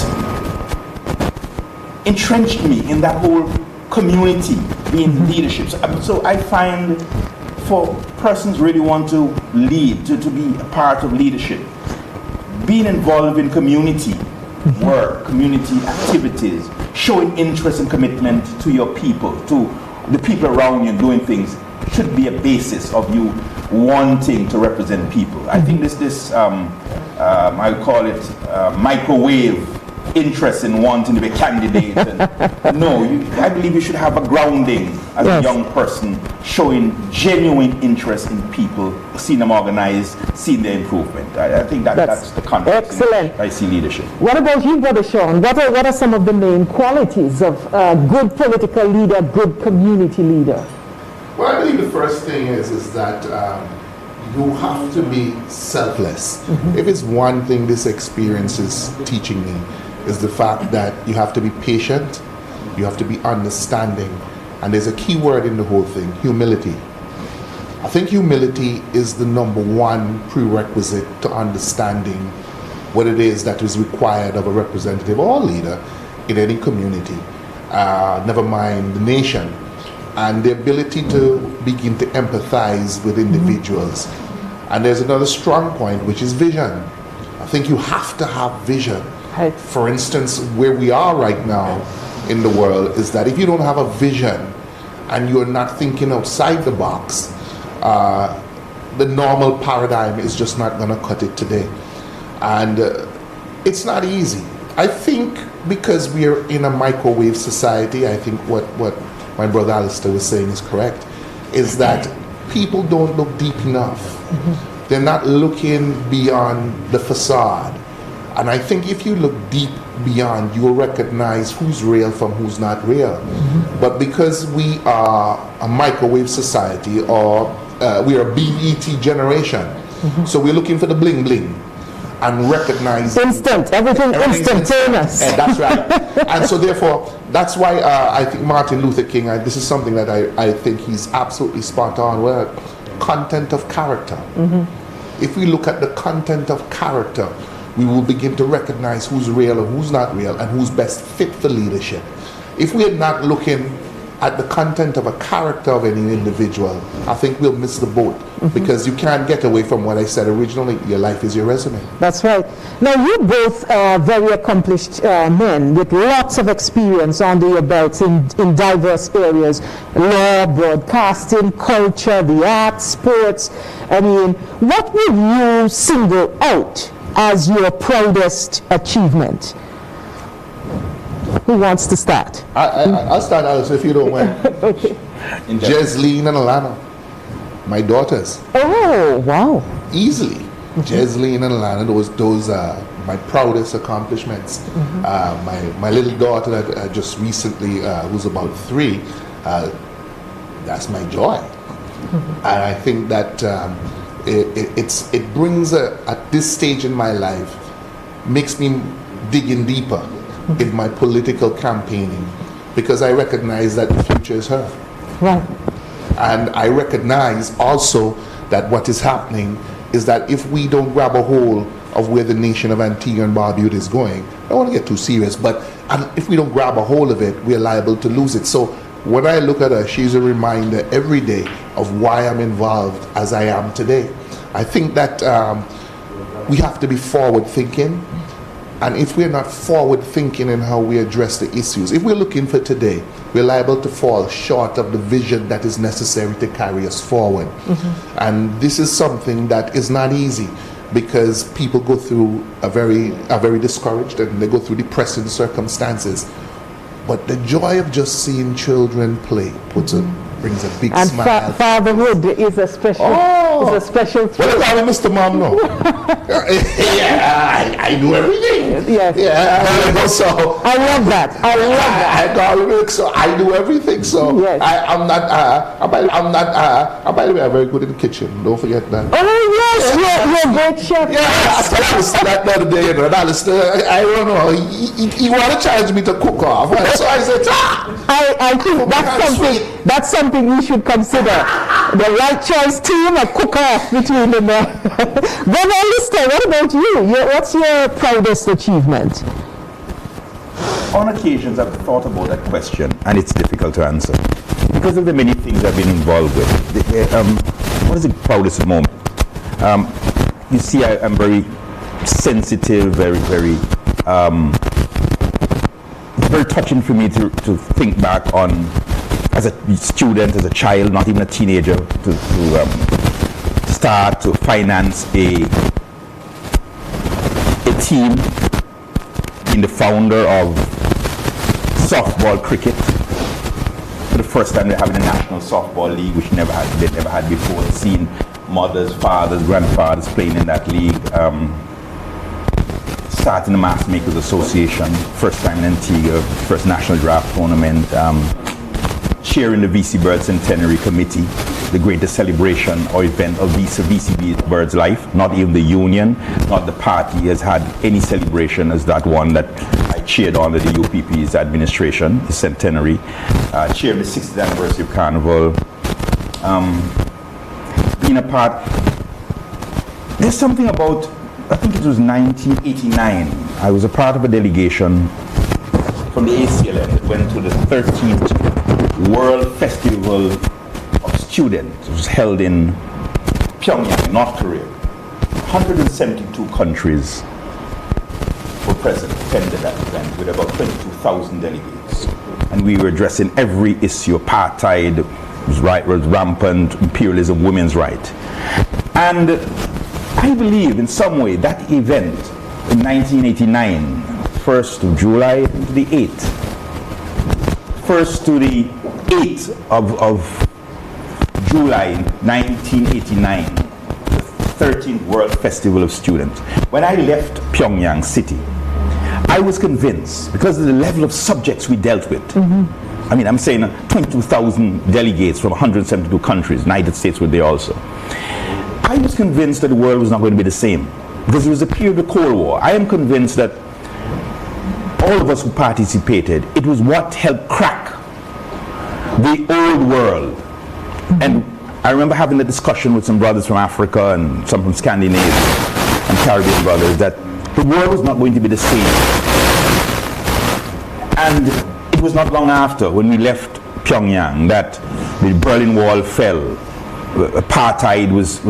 entrenched me in that whole community, being leadership. So I find for persons really want to lead, to be a part of leadership, being involved in community work, community activities, showing interest and commitment to your people, to the people around you doing things, should be a basis of you wanting to represent people. I think this I call it microwave interest in wanting to be a candidate. And I believe you should have a grounding as a young person, showing genuine interest in people, seeing them organize, seeing their improvement. I think that's the context. Excellent. I see leadership. What about you, Brother Sean? What are some of the main qualities of a good political leader, good community leader? Well, I believe the first thing is that you have to be selfless. If it's one thing this experience is teaching me, is the fact that you have to be patient, you have to be understanding, and there's a key word in the whole thing: humility. I think humility is the number one prerequisite to understanding what it is that is required of a representative or leader in any community, never mind the nation, and the ability to begin to empathize with individuals. And there's another strong point, which is vision. I think you have to have vision. For instance, where we are right now in the world is that if you don't have a vision and you're not thinking outside the box, the normal paradigm is just not going to cut it today. And it's not easy. I think because we're in a microwave society, I think what my brother Alistair was saying is correct, is that people don't look deep enough. They're not looking beyond the facade. And I think if you look deep beyond, you will recognize who's real from who's not real. But because we are a microwave society, or we are a BET generation, so we're looking for the bling bling and recognize everything instantaneous. That's right. And so therefore, that's why I think Martin Luther King, this is something that I think he's absolutely spot on with: content of character. If we look at the content of character, we will begin to recognize who's real and who's not real, and who's best fit for leadership. If we're not looking at the content of a character of any individual, I think we'll miss the boat, because you can't get away from what I said originally: your life is your resume. That's right. Now, you both are very accomplished men with lots of experience under your belts in diverse areas: law, broadcasting, culture, the arts, sports. I mean, what would you single out as your proudest achievement? Who wants to start? I'll start, Alice, if you don't mind. Okay. Jesleen and Alana, my daughters. Oh, wow. Easily. Jesleen and Alana, those are my proudest accomplishments. My little daughter that just recently, who's about 3, that's my joy. And I think that it brings at this stage in my life, makes me dig in deeper in my political campaigning, because I recognize that the future is her. Right. And I recognize also that what is happening is that if we don't grab a hold of where the nation of Antigua and Barbuda is going, I don't want to get too serious, but if we don't grab a hold of it, we're liable to lose it. So when I look at her, she's a reminder every day of why I'm involved as I am today. I think that we have to be forward thinking. And if we're not forward thinking in how we address the issues, if we're looking for today, we're liable to fall short of the vision that is necessary to carry us forward. And this is something that is not easy, because people go through are very discouraged, and they go through depressing circumstances. But the joy of just seeing children play brings a big smile. And fatherhood is a special. Oh, Oh. It's a special treat. Well, call me Mr. Mom now. Yeah, I do everything. Yes. Yeah, so I love that. I love that. I call him, so I do everything. So Yes. I'm not. By the way, I'm very good in the kitchen. Don't forget that. Oh yes, you're a great chef. Yeah, I told Alistair that the other day, and Alistair, I don't know, he want to charge me to cook off. So I said, I think that's something you should consider. The Right Choice team, a cook-off between them. Then Alistair, what about you? What's your proudest achievement? On occasions, I've thought about that question, and it's difficult to answer because of the many things I've been involved with. What is the proudest moment? You see, I'm very sensitive, very touching for me to think back on, as a student, as a child, not even a teenager, to start to finance a team, being the founder of softball cricket. For the first time they're having a national softball league, which they never had before. Seeing mothers, fathers, grandfathers playing in that league. Starting the Mass Makers Association, first time in Antigua, first national draft tournament. Chairing the VC Bird Centenary Committee, the greatest celebration or event of VC Bird's life. Not even the union, not the party has had any celebration as that one that I chaired under the UPP's administration, the centenary. Chaired the 60th anniversary of Carnival. Being a part, there's something about, I think it was 1989, I was a part of a delegation from the ACLM that went to the 13th World Festival of Students. It was held in Pyongyang, North Korea. 172 countries were present, attended that event with about 22,000 delegates. And we were addressing every issue. Apartheid was rampant, imperialism, women's rights. And I believe in some way that event in 1989, 1st of July to the 8th, 1st to the 8th of July 1989, the 13th World Festival of Students. When I left Pyongyang City, I was convinced, because of the level of subjects we dealt with, I mean, I'm saying 22,000 delegates from 172 countries, United States were there also. I was convinced that the world was not going to be the same, because it was a period of the Cold War. I am convinced that all of us who participated, it was what helped crack the old world. And I remember having a discussion with some brothers from Africa and some from Scandinavia and Caribbean brothers that the world was not going to be the same. And it was not long after, when we left Pyongyang, that the Berlin Wall fell. Apartheid was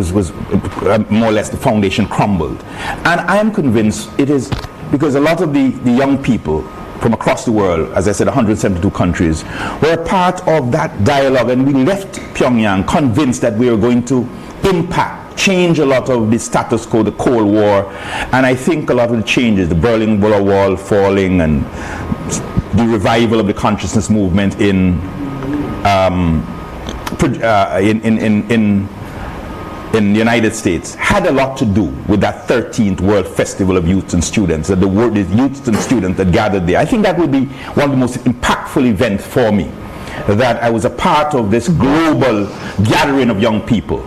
more or less, the foundation crumbled. And I am convinced it is because a lot of the young people from across the world, as I said, 172 countries, were a part of that dialogue, and we left Pyongyang convinced that we were going to impact, change a lot of the status quo, the Cold War. And I think a lot of the changes, the Berlin Wall falling and the revival of the consciousness movement in the United States had a lot to do with that 13th World Festival of Youth and Students, that the youth and students that gathered there. I think that would be one of the most impactful events for me, that I was a part of this global gathering of young people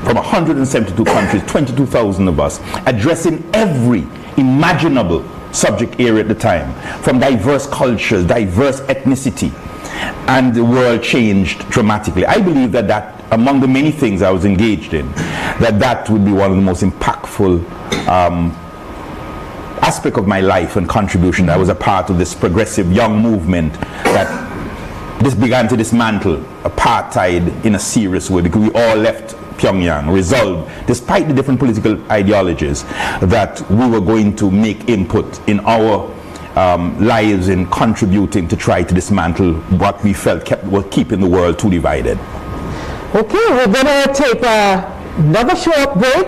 from 172 countries, 22,000 of us, addressing every imaginable subject area at the time, from diverse cultures, diverse ethnicity, and the world changed dramatically. I believe that among the many things I was engaged in, that would be one of the most impactful aspect of my life and contribution. I was a part of this progressive young movement that this began to dismantle apartheid in a serious way, because we all left Pyongyang resolved, despite the different political ideologies, that we were going to make input in our lives in contributing to try to dismantle what we felt were keeping the world too divided. Okay, we're going to take another short break,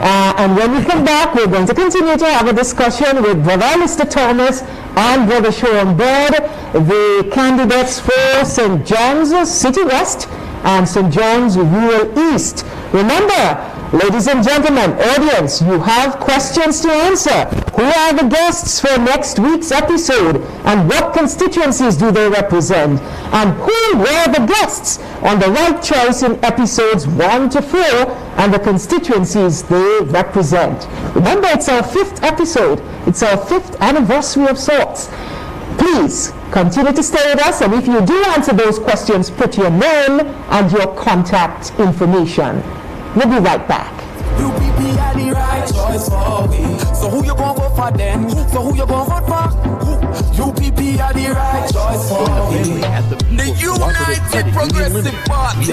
and when we come back, we're going to continue to have a discussion with Brother Mr. Thomas and Brother Sean Bird, the candidates for St. John's City West and St. John's Rural East Remember, ladies and gentlemen, audience, you have questions to answer. Who are the guests for next week's episode, and what constituencies do they represent? And who were the guests on the right choice in episodes 1 to 4 and the constituencies they represent? Remember, it's our 5th episode. It's our 5th anniversary of sorts. Please continue to stay with us, and if you do answer those questions, put your name and your contact information. We'll be right back. UPP are the right choice for we. So who you gonna vote for then? So who you gonna vote for? UPP are the right choice for we. The United Progressive Party.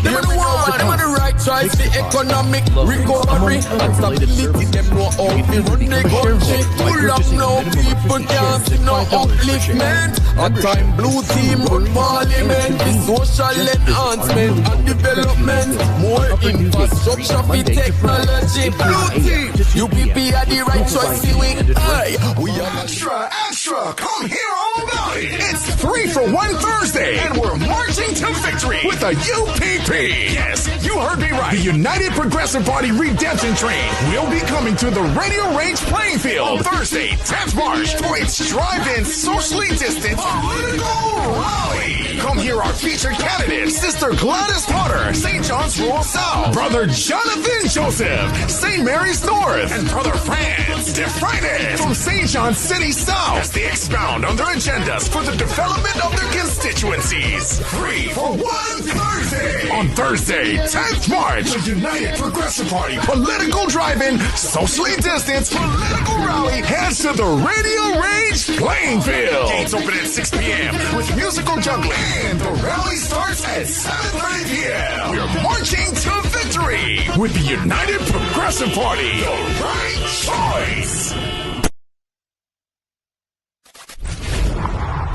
They're the one, they're the right choice for economic recovery and stability. Them know how to run the country. Full of no people can't see no upliftment. A time blue team run parliament. The social enhancement and development. More infrastructure for technology. Blue team, UPP are the right choice to win. Hey, we are Extra, extra, come hear all about it. It's 3 for 1 Thursday, and we're marching to victory with a UPP. Yes, you heard me right. The United Progressive Party Redemption Train will be coming to the Radio Range playing field on Thursday, 10th March, for its drive-in, socially distanced political rally. Come hear our featured candidates, Sister Gladys Potter, St. John's Rural South, Brother Jonathan Joseph, St. Mary's North, and Brother Franz DeFreitas from St. John's City South, as they expound on their agendas for the development of their constituencies. 3 for 1 Thursday. On Thursday, 10th March, the United Progressive Party political drive-in, socially distanced political rally heads to the Radio Range playing field. Gates open at 6 p.m. with musical juggling, and the rally starts at 7:30 p.m. We're marching to victory with the United Progressive Party. The right choice.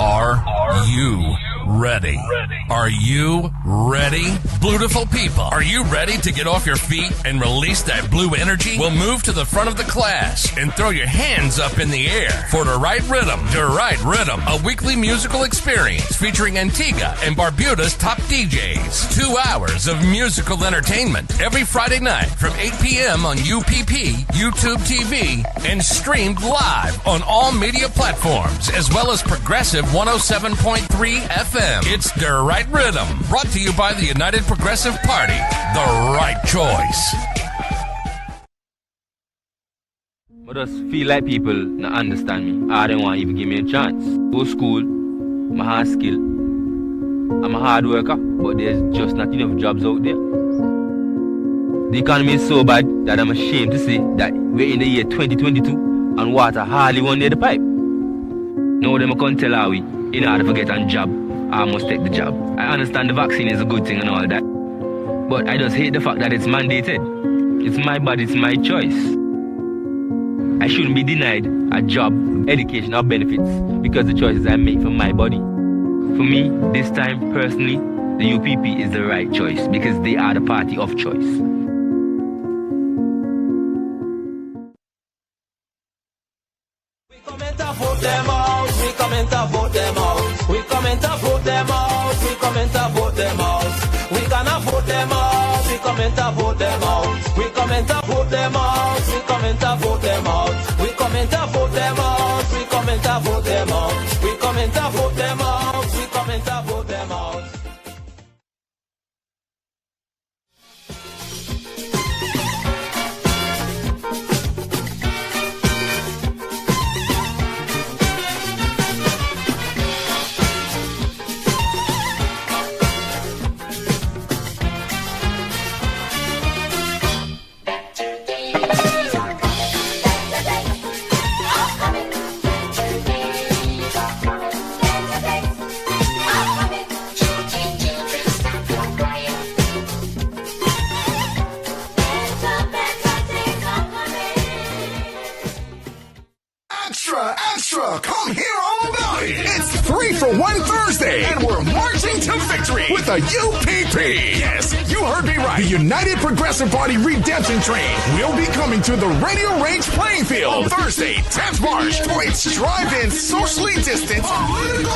Are you ready? Are you ready? Beautiful people, are you ready to get off your feet and release that blue energy? We'll move to the front of the class and throw your hands up in the air for The Right Rhythm. The Right Rhythm, a weekly musical experience featuring Antigua and Barbuda's top DJs. 2 hours of musical entertainment every Friday night from 8 p.m. on UPP, YouTube TV, and streamed live on all media platforms, as well as Progressive 107.3 FM. It's The Right Rhythm, brought to you by the United Progressive Party. The right choice. I just feel like people not understand me. I don't want to even give me a chance. Go to school, I'm a hard skill. I'm a hard worker, but there's just not enough jobs out there. The economy is so bad that I'm ashamed to say that we're in the year 2022 and water hardly won near the pipe. Now them can't tell how we, in order to get a job, I must take the job. I understand the vaccine is a good thing and all that, but I just hate the fact that it's mandated. It's my body, it's my choice. I shouldn't be denied a job, education or benefits because the choices I make for my body. For me, this time, personally, the UPP is the right choice because they are the party of choice. vote them out, we come and vote them out. We come and vote them out, we come and vote them out. We gonna vote them out, we come and vote them out. We come and vote them out, we come and vote them out. We come and vote them out, we come and vote them out. We come and vote them out, we come and vote them out. Come hear all about it. It's 3 for 1 Thursday, and we're marching to victory with the UPP. Yes, you heard me right. The United Progressive Party Redemption Train will be coming to the Radio Range playing field on Thursday, 10th March, for its drive-in, socially distanced political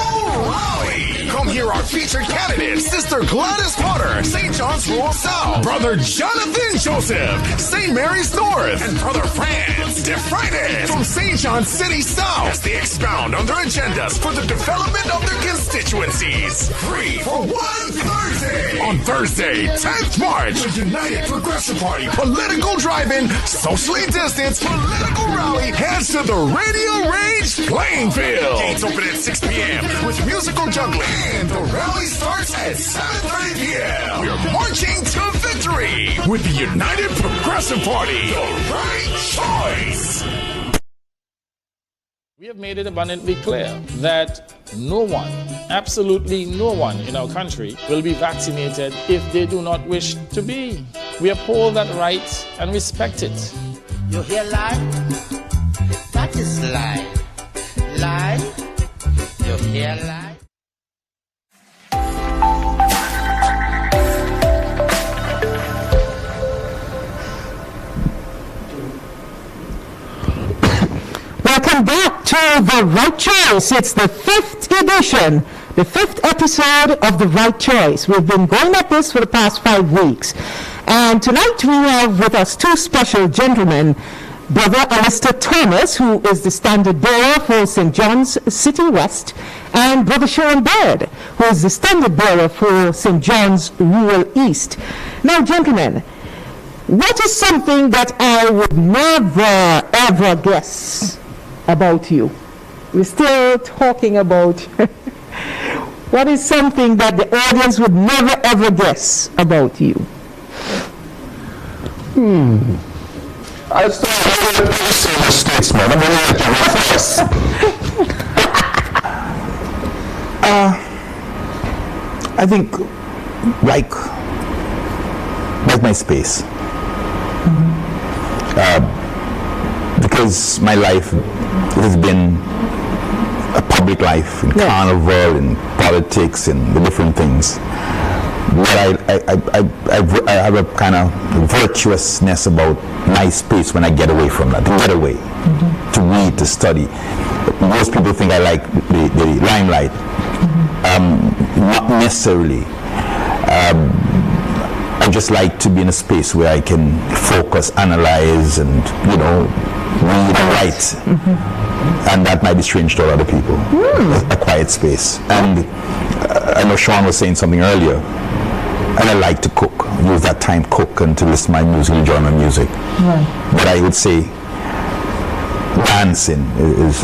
rally. Come hear our featured candidates, Sister Gladys Potter, St. John's Rural South, Brother Jonathan Joseph, St. Mary's North, and Brother Franz De Freitas from St. John's City South as they expound on their agendas for the development of their constituencies. Free for one Thursday. On Thursday, 10th March, the United Progressive Party political drive-in, socially distanced political rally heads to the Radio Rage playing field. Gates open at 6 p.m. with musical juggling, and the rally starts at 7:30 p.m. We are marching to victory with the United Progressive Party. The right choice. We have made it abundantly clear that no one, absolutely no one in our country will be vaccinated if they do not wish to be. We uphold that right and respect it. You hear lie? That is lie. Lie? You hear lie? Welcome back to The Right Choice. It's the 5th edition, the 5th episode of The Right Choice. We've been going at this for the past 5 weeks. And tonight we have with us two special gentlemen, Brother Alistair Thomas, who is the standard bearer for St. John's City West, and Brother Sharon Bird, who is the standard bearer for St. John's Rural East. Now, gentlemen, what is something that I would never, ever guess about you? We're still talking about what is something that the audience would never, ever guess about you? I started with a statesman. I'm going to let you go first. I think like my space. Because my life has been a public life in carnival, in politics, and the different things. But I have a kind of virtuousness about my space when I get away from that, to get away, to read, to study. Most people think I like the limelight. Not necessarily. I just like to be in a space where I can focus, analyze, and, read and write. And that might be strange to other people. A quiet space. And I know Sean was saying something earlier. And I like to cook, use that time cook and to listen to my music, enjoy my music. But I would say dancing is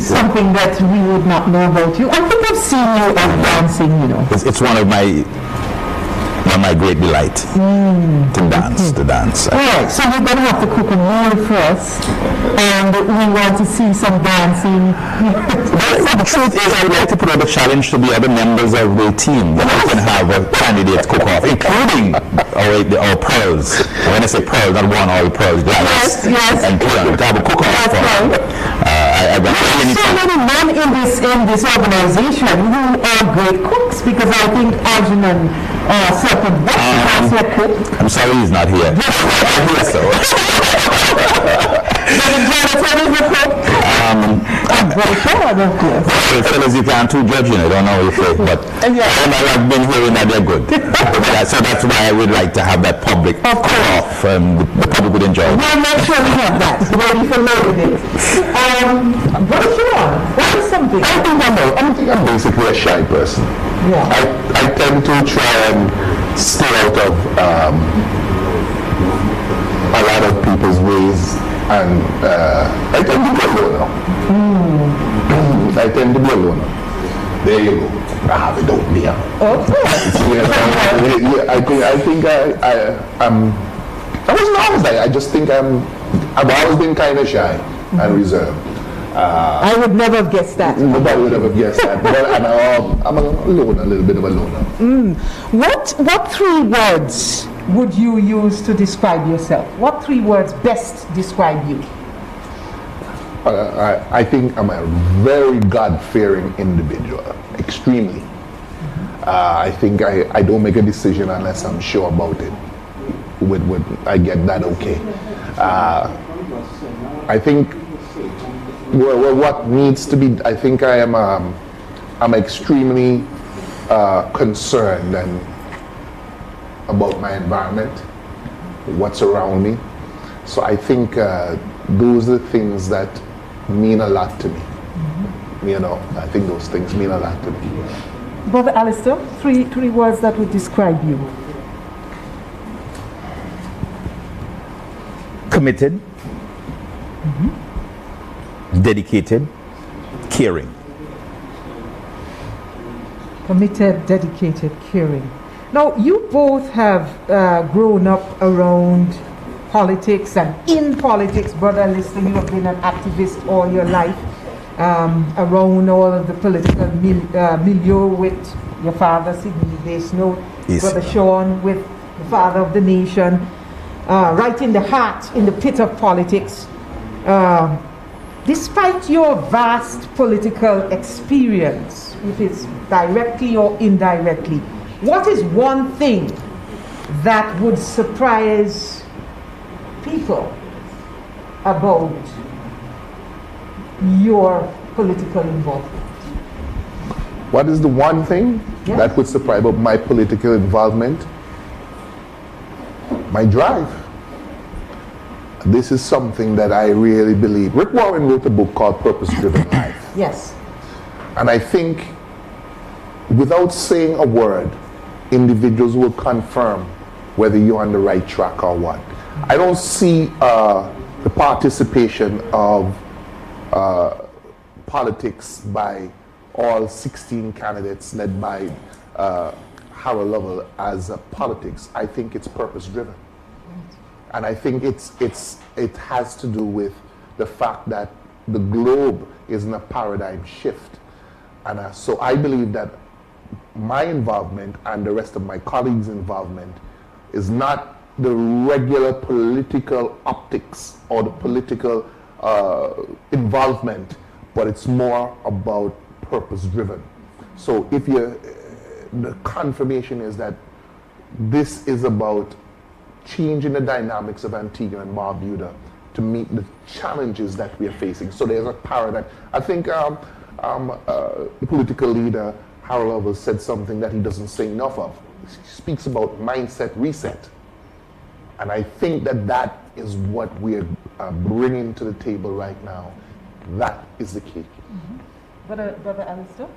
something that we would not know about you. I think I've seen you dancing, It's one of my great delight to dance. All right, so we're going to have to cook a meal first, and we want to see some dancing. The truth is, I would like to put out a challenge to the other members of the team that we can have a candidate cook-off, including our pearls. When I say pearls, not one, all pearls, Gladys and Kieran, to have a cook-off. So many men in this organization who are great cooks, because I think Algernon Serpent also a cook. I'm sorry he's not here. I'm very proud of course. Fellas, you can't too judging. I don't know what you say, but I've been hearing that they're good. So that's why I would like to have that public off, and the public would enjoy it. We'll make sure we have that ready for later days. What is something? I think I'm basically a shy person. I tend to try and stay out of a lot of people's ways, and I tend to be a loner. I tend to be a loner. There you go. I have it out there. I think I wasn't always like I just think I've always been kind of shy and reserved. I would never have guessed that. Nobody would have guessed that. But I'm a loner, a little bit of a loner. What 3 words would you use to describe yourself? What 3 words best describe you? I think I'm a very God-fearing individual, extremely. I think I don't make a decision unless I'm sure about it. I get that okay. I think what needs to be, I think I am I'm extremely concerned and about my environment, what's around me. So I think those are the things that mean a lot to me. You know, I think those things mean a lot to me. Brother Alistair, three words that would describe you. Committed, dedicated, caring. Committed, dedicated, caring. Now, you both have grown up around politics and in politics. Brother Alistair, you have been an activist all your life, around all of the political milieu with your father, Sidney Desno, Brother Sean with the father of the nation, right in the heart, in the pit of politics. Despite your vast political experience, if it's directly or indirectly, what is one thing that would surprise people about your political involvement? What is the one thing that would surprise about my political involvement? My drive. This is something that I really believe. Rick Warren wrote a book called Purpose Driven Life. Yes. And I think without saying a word, individuals will confirm whether you're on the right track or what. I don't see the participation of politics by all 16 candidates led by Harold Lovell as politics. I think it's purpose driven. And I think it has to do with the fact that the globe is in a paradigm shift. And so I believe that my involvement and the rest of my colleagues' involvement is not the regular political optics or the political involvement, but it's more about purpose-driven. So if the confirmation is that this is about changing the dynamics of Antigua and Barbuda to meet the challenges that we are facing. So there's a paradigm. I think the political leader, Harold Lovell, said something that he doesn't say enough of. He speaks about mindset reset. And I think that is what we're bringing to the table right now. That is the key. Brother Alistair?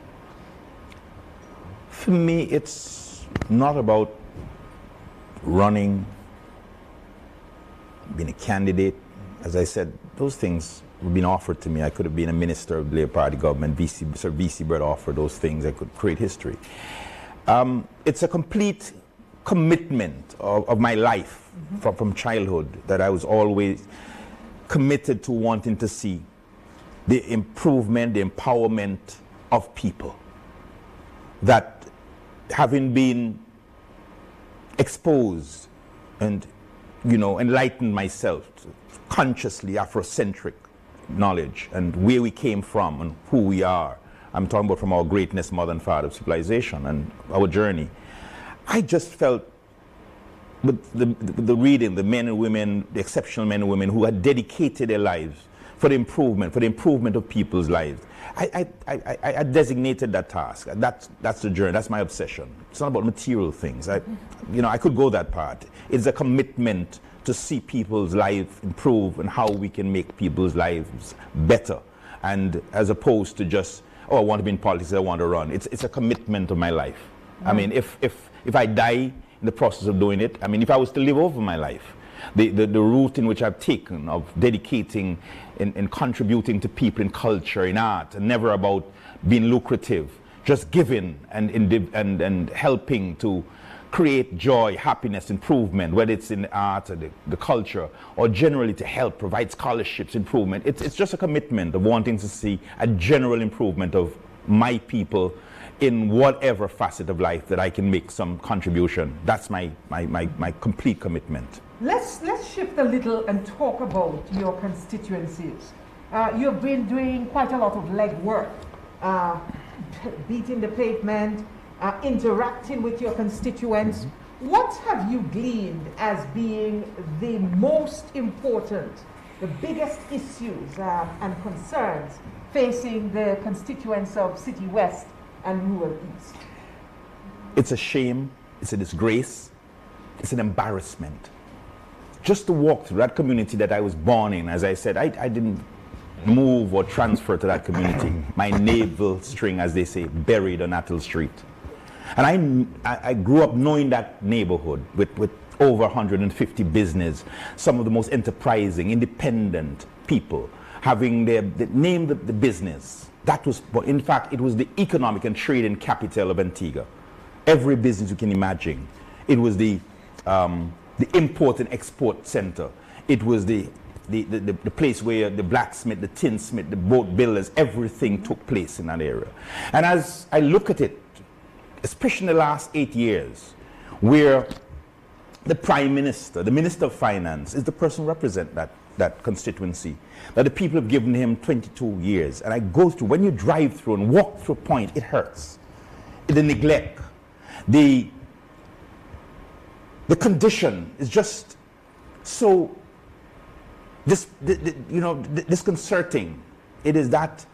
For me, it's not about running, being a candidate. As I said, those things were being offered to me. I could have been a minister of the Labour Party government. Sir V.C. Brett offered those things. I could create history. It's a complete commitment of my life from childhood that I was always committed to wanting to see the improvement, the empowerment of people. That having been exposed and, enlightened myself to consciously Afrocentric knowledge and where we came from and who we are. I'm talking about from our greatness, mother and father of civilization and our journey. I just felt with the reading, the men and women, the exceptional men and women who had dedicated their lives for the improvement of people's lives. I designated that task. That's the journey. That's my obsession. It's not about material things. I could go that part. It's a commitment to see people's lives improve and how we can make people's lives better. And as opposed to just, I want to be in politics, I want to run. It's a commitment of my life. I mean, if I die in the process of doing it, if I was to live over my life, the route in which I've taken of dedicating and contributing to people in culture, in art, and never about being lucrative, just giving and helping to create joy, happiness, improvement, whether it's in art or the culture, or generally to help provide scholarships, improvement. It's just a commitment of wanting to see a general improvement of my people in whatever facet of life that I can make some contribution. That's my complete commitment. Let's shift a little and talk about your constituencies. You've been doing quite a lot of legwork, beating the pavement, interacting with your constituents. What have you gleaned as being the most important, the biggest issues and concerns facing the constituents of City West and rural East? It's a shame, it's a disgrace, it's an embarrassment. Just to walk through that community that I was born in, as I said, I didn't move or transfer to that community. My navel string, as they say, buried on Attle Street. And I grew up knowing that neighborhood with over 150 business, some of the most enterprising, independent people having their name the business. That was, in fact, it was the economic and trading capital of Antigua. Every business you can imagine. It was the import and export center. It was the place where the blacksmith, the tinsmith, the boat builders, everything took place in that area. And as I look at it, especially in the last 8 years, where the Prime Minister, the Minister of Finance, is the person who represents that constituency, that the people have given him 22 years. And I go through, when you drive through and walk through a point, it hurts. The neglect, the condition is just so disconcerting. It is that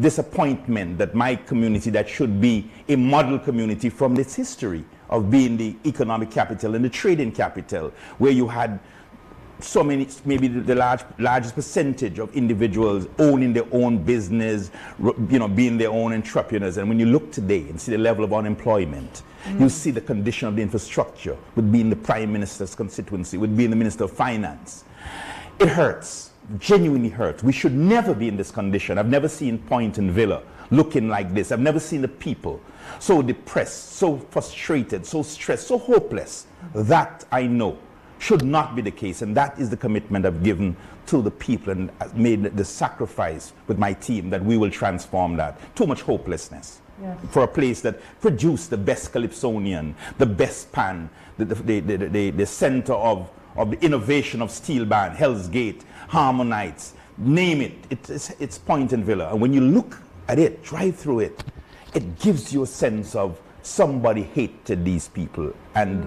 disappointment that my community, that should be a model community from its history of being the economic capital and the trading capital, where you had so many, maybe the largest percentage of individuals owning their own business, being their own entrepreneurs. And when you look today and see the level of unemployment, you see the condition of the infrastructure, with being the Prime Minister's constituency, with being the Minister of Finance. It hurts, genuinely hurts. We should never be in this condition. I've never seen Point and Villa looking like this. I've never seen the people so depressed, so frustrated, so stressed, so hopeless. That I know should not be the case, and that is the commitment I've given to the people, and I've made the sacrifice with my team that we will transform that. Too much hopelessness. Yes. For a place that produced the best Calypsonian, the best pan, the center of the innovation of steel band, Hell's Gate, Harmonites, name it. It's Point and Villa. And when you look at it, drive through it, it gives you a sense of somebody hated these people and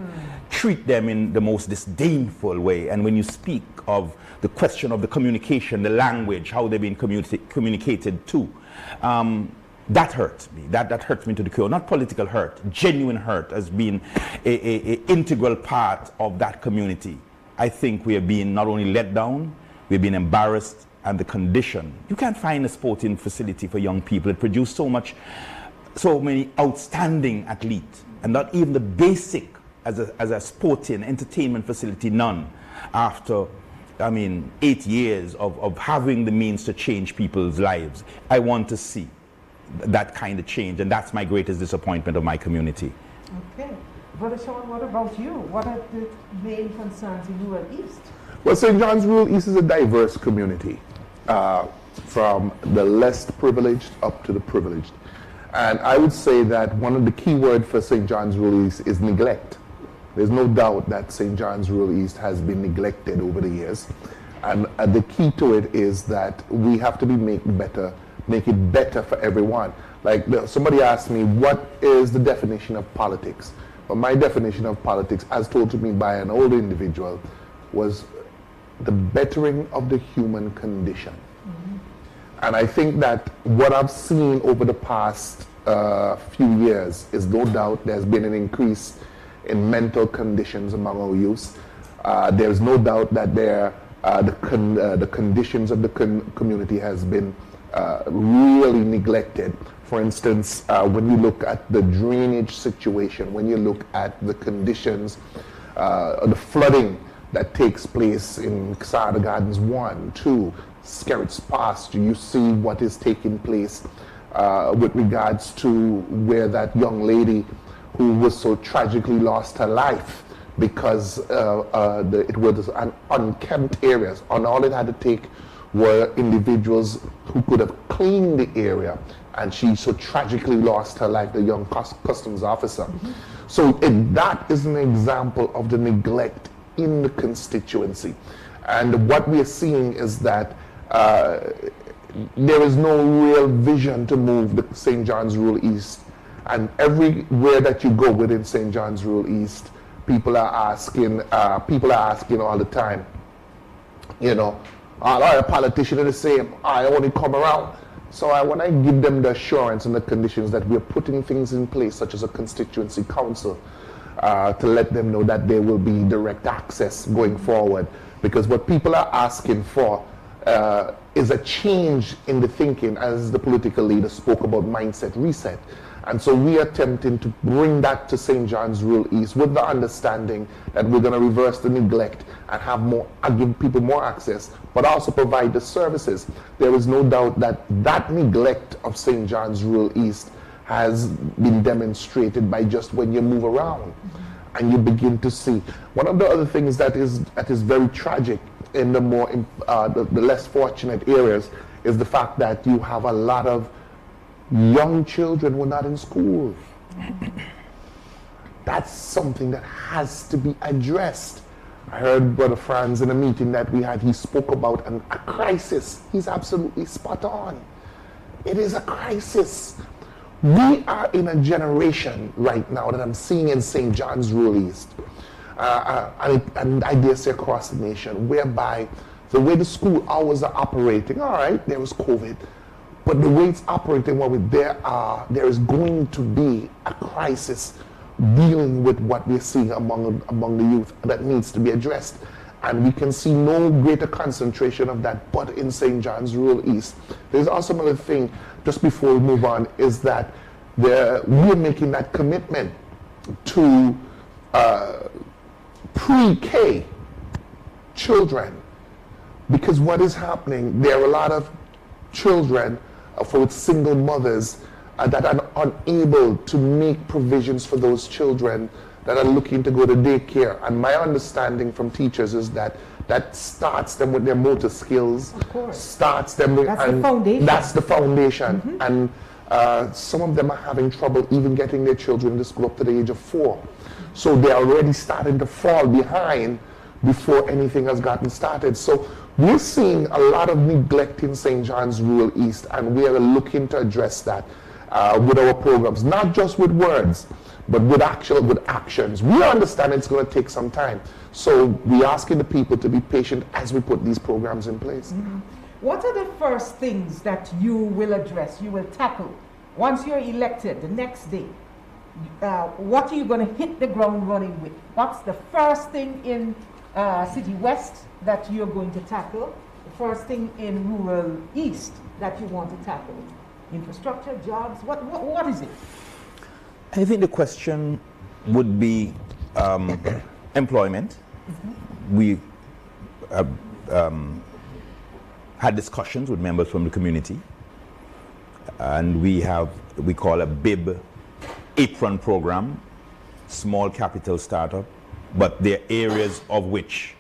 treat them in the most disdainful way. And when you speak of the question of the communication, the language, how they've been communicated to, that hurts me. That hurts me to the core. Not political hurt, genuine hurt as being a integral part of that community. I think we are being not only let down, we're being embarrassed, and the condition. You can't find a sporting facility for young people. It produced so many outstanding athletes, and not even the basic as a sporting entertainment facility, none. After, 8 years of having the means to change people's lives, I want to see that kind of change, and that's my greatest disappointment of my community. Okay. Brother Sean, what about you? What are the main concerns in Rural East? Well, St. John's Rural East is a diverse community, from the less privileged up to the privileged. And I would say that one of the key words for St. John's Rural East is neglect. There's no doubt that St. John's Rural East has been neglected over the years. And the key to it is that we have to make it better for everyone. Like somebody asked me, what is the definition of politics? Well, my definition of politics, as told to me by an older individual, was the bettering of the human condition. And I think that what I've seen over the past few years is no doubt there's been an increase in mental conditions among our youth. There's no doubt that the conditions of the community has been really neglected. For instance, when you look at the drainage situation, when you look at the conditions, the flooding that takes place in Casada Gardens 1, 2, Skerritt's Pass, you see what is taking place with regards to where that young lady who was so tragically lost her life because it was an unkempt areas, and all it had to take were individuals who could have cleaned the area, and she so tragically lost her life, the young customs officer. So that is an example of the neglect in the constituency. And what we are seeing is that there is no real vision to move the St. John's Rural East. And everywhere that you go within St. John's Rural East, people are asking all the time, all our politicians are the same, I only come around. So I want to give them the assurance and the conditions that we're putting things in place, such as a constituency council, to let them know that there will be direct access going forward. Because what people are asking for is a change in the thinking, as the political leader spoke about mindset reset. And so we are attempting to bring that to St. John's Rural East with the understanding that we're going to reverse the neglect and have more, give people more access, but also provide the services. There is no doubt that that neglect of St. John's Rural East has been demonstrated by just when you move around and you begin to see. One of the other things that is very tragic in the more the less fortunate areas is the fact that you have a lot of young children who are not in school. That's something that has to be addressed. I heard Brother Franz in a meeting that we had, he spoke about a crisis. He's absolutely spot on. It is a crisis. We are in a generation right now that I'm seeing in St. John's Rural East, and I dare say across the nation, whereby the way the school hours are operating, all right, there was COVID, but the way it's operating, there is going to be a crisis dealing with what we're seeing among the youth that needs to be addressed. And we can see no greater concentration of that but in St. John's Rural East. There's also another thing, just before we move on, is that we're making that commitment to pre-K children. Because what is happening, there are a lot of children for single mothers that are unable to make provisions for those children that are looking to go to daycare. And my understanding from teachers is that starts them with their motor skills, starts them with, that's the foundation. That's the foundation. And some of them are having trouble even getting their children to school up to the age of 4. So they're already starting to fall behind before anything has gotten started. So we're seeing a lot of neglect in St. John's Rural East, and we are looking to address that with our programs, not just with words, but with actions. We understand it's going to take some time. So we're asking the people to be patient as we put these programs in place. What are the first things that you will address, you will tackle, once you're elected the next day? What are you going to hit the ground running with? What's the first thing in City West that you're going to tackle? The first thing in Rural East that you want to tackle? Infrastructure, jobs, what is it? I think the question would be employment. We had discussions with members from the community, and we call a BIB apron program, small capital startup, but there are areas of which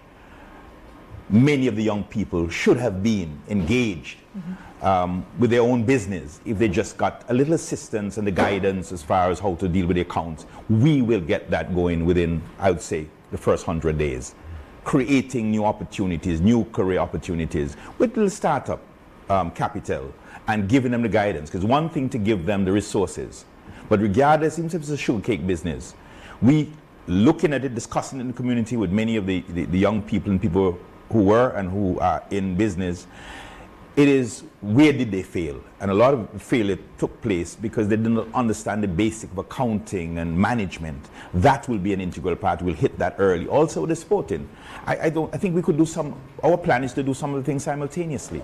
many of the young people should have been engaged with their own business if they just got a little assistance and the guidance as far as how to deal with the accounts. We will get that going within, I would say, the first 100 days. Creating new opportunities, new career opportunities with little startup capital and giving them the guidance. Because one thing to give them the resources, but regardless, even if it's a sugar cake business, we looking at it, discussing it in the community with many of the young people and people who were and who are in business. It is, where did they fail? And a lot of failure took place because they didn't understand the basic of accounting and management. That will be an integral part. We'll hit that early. Also the sporting. I think we could do our plan is to do some of the things simultaneously.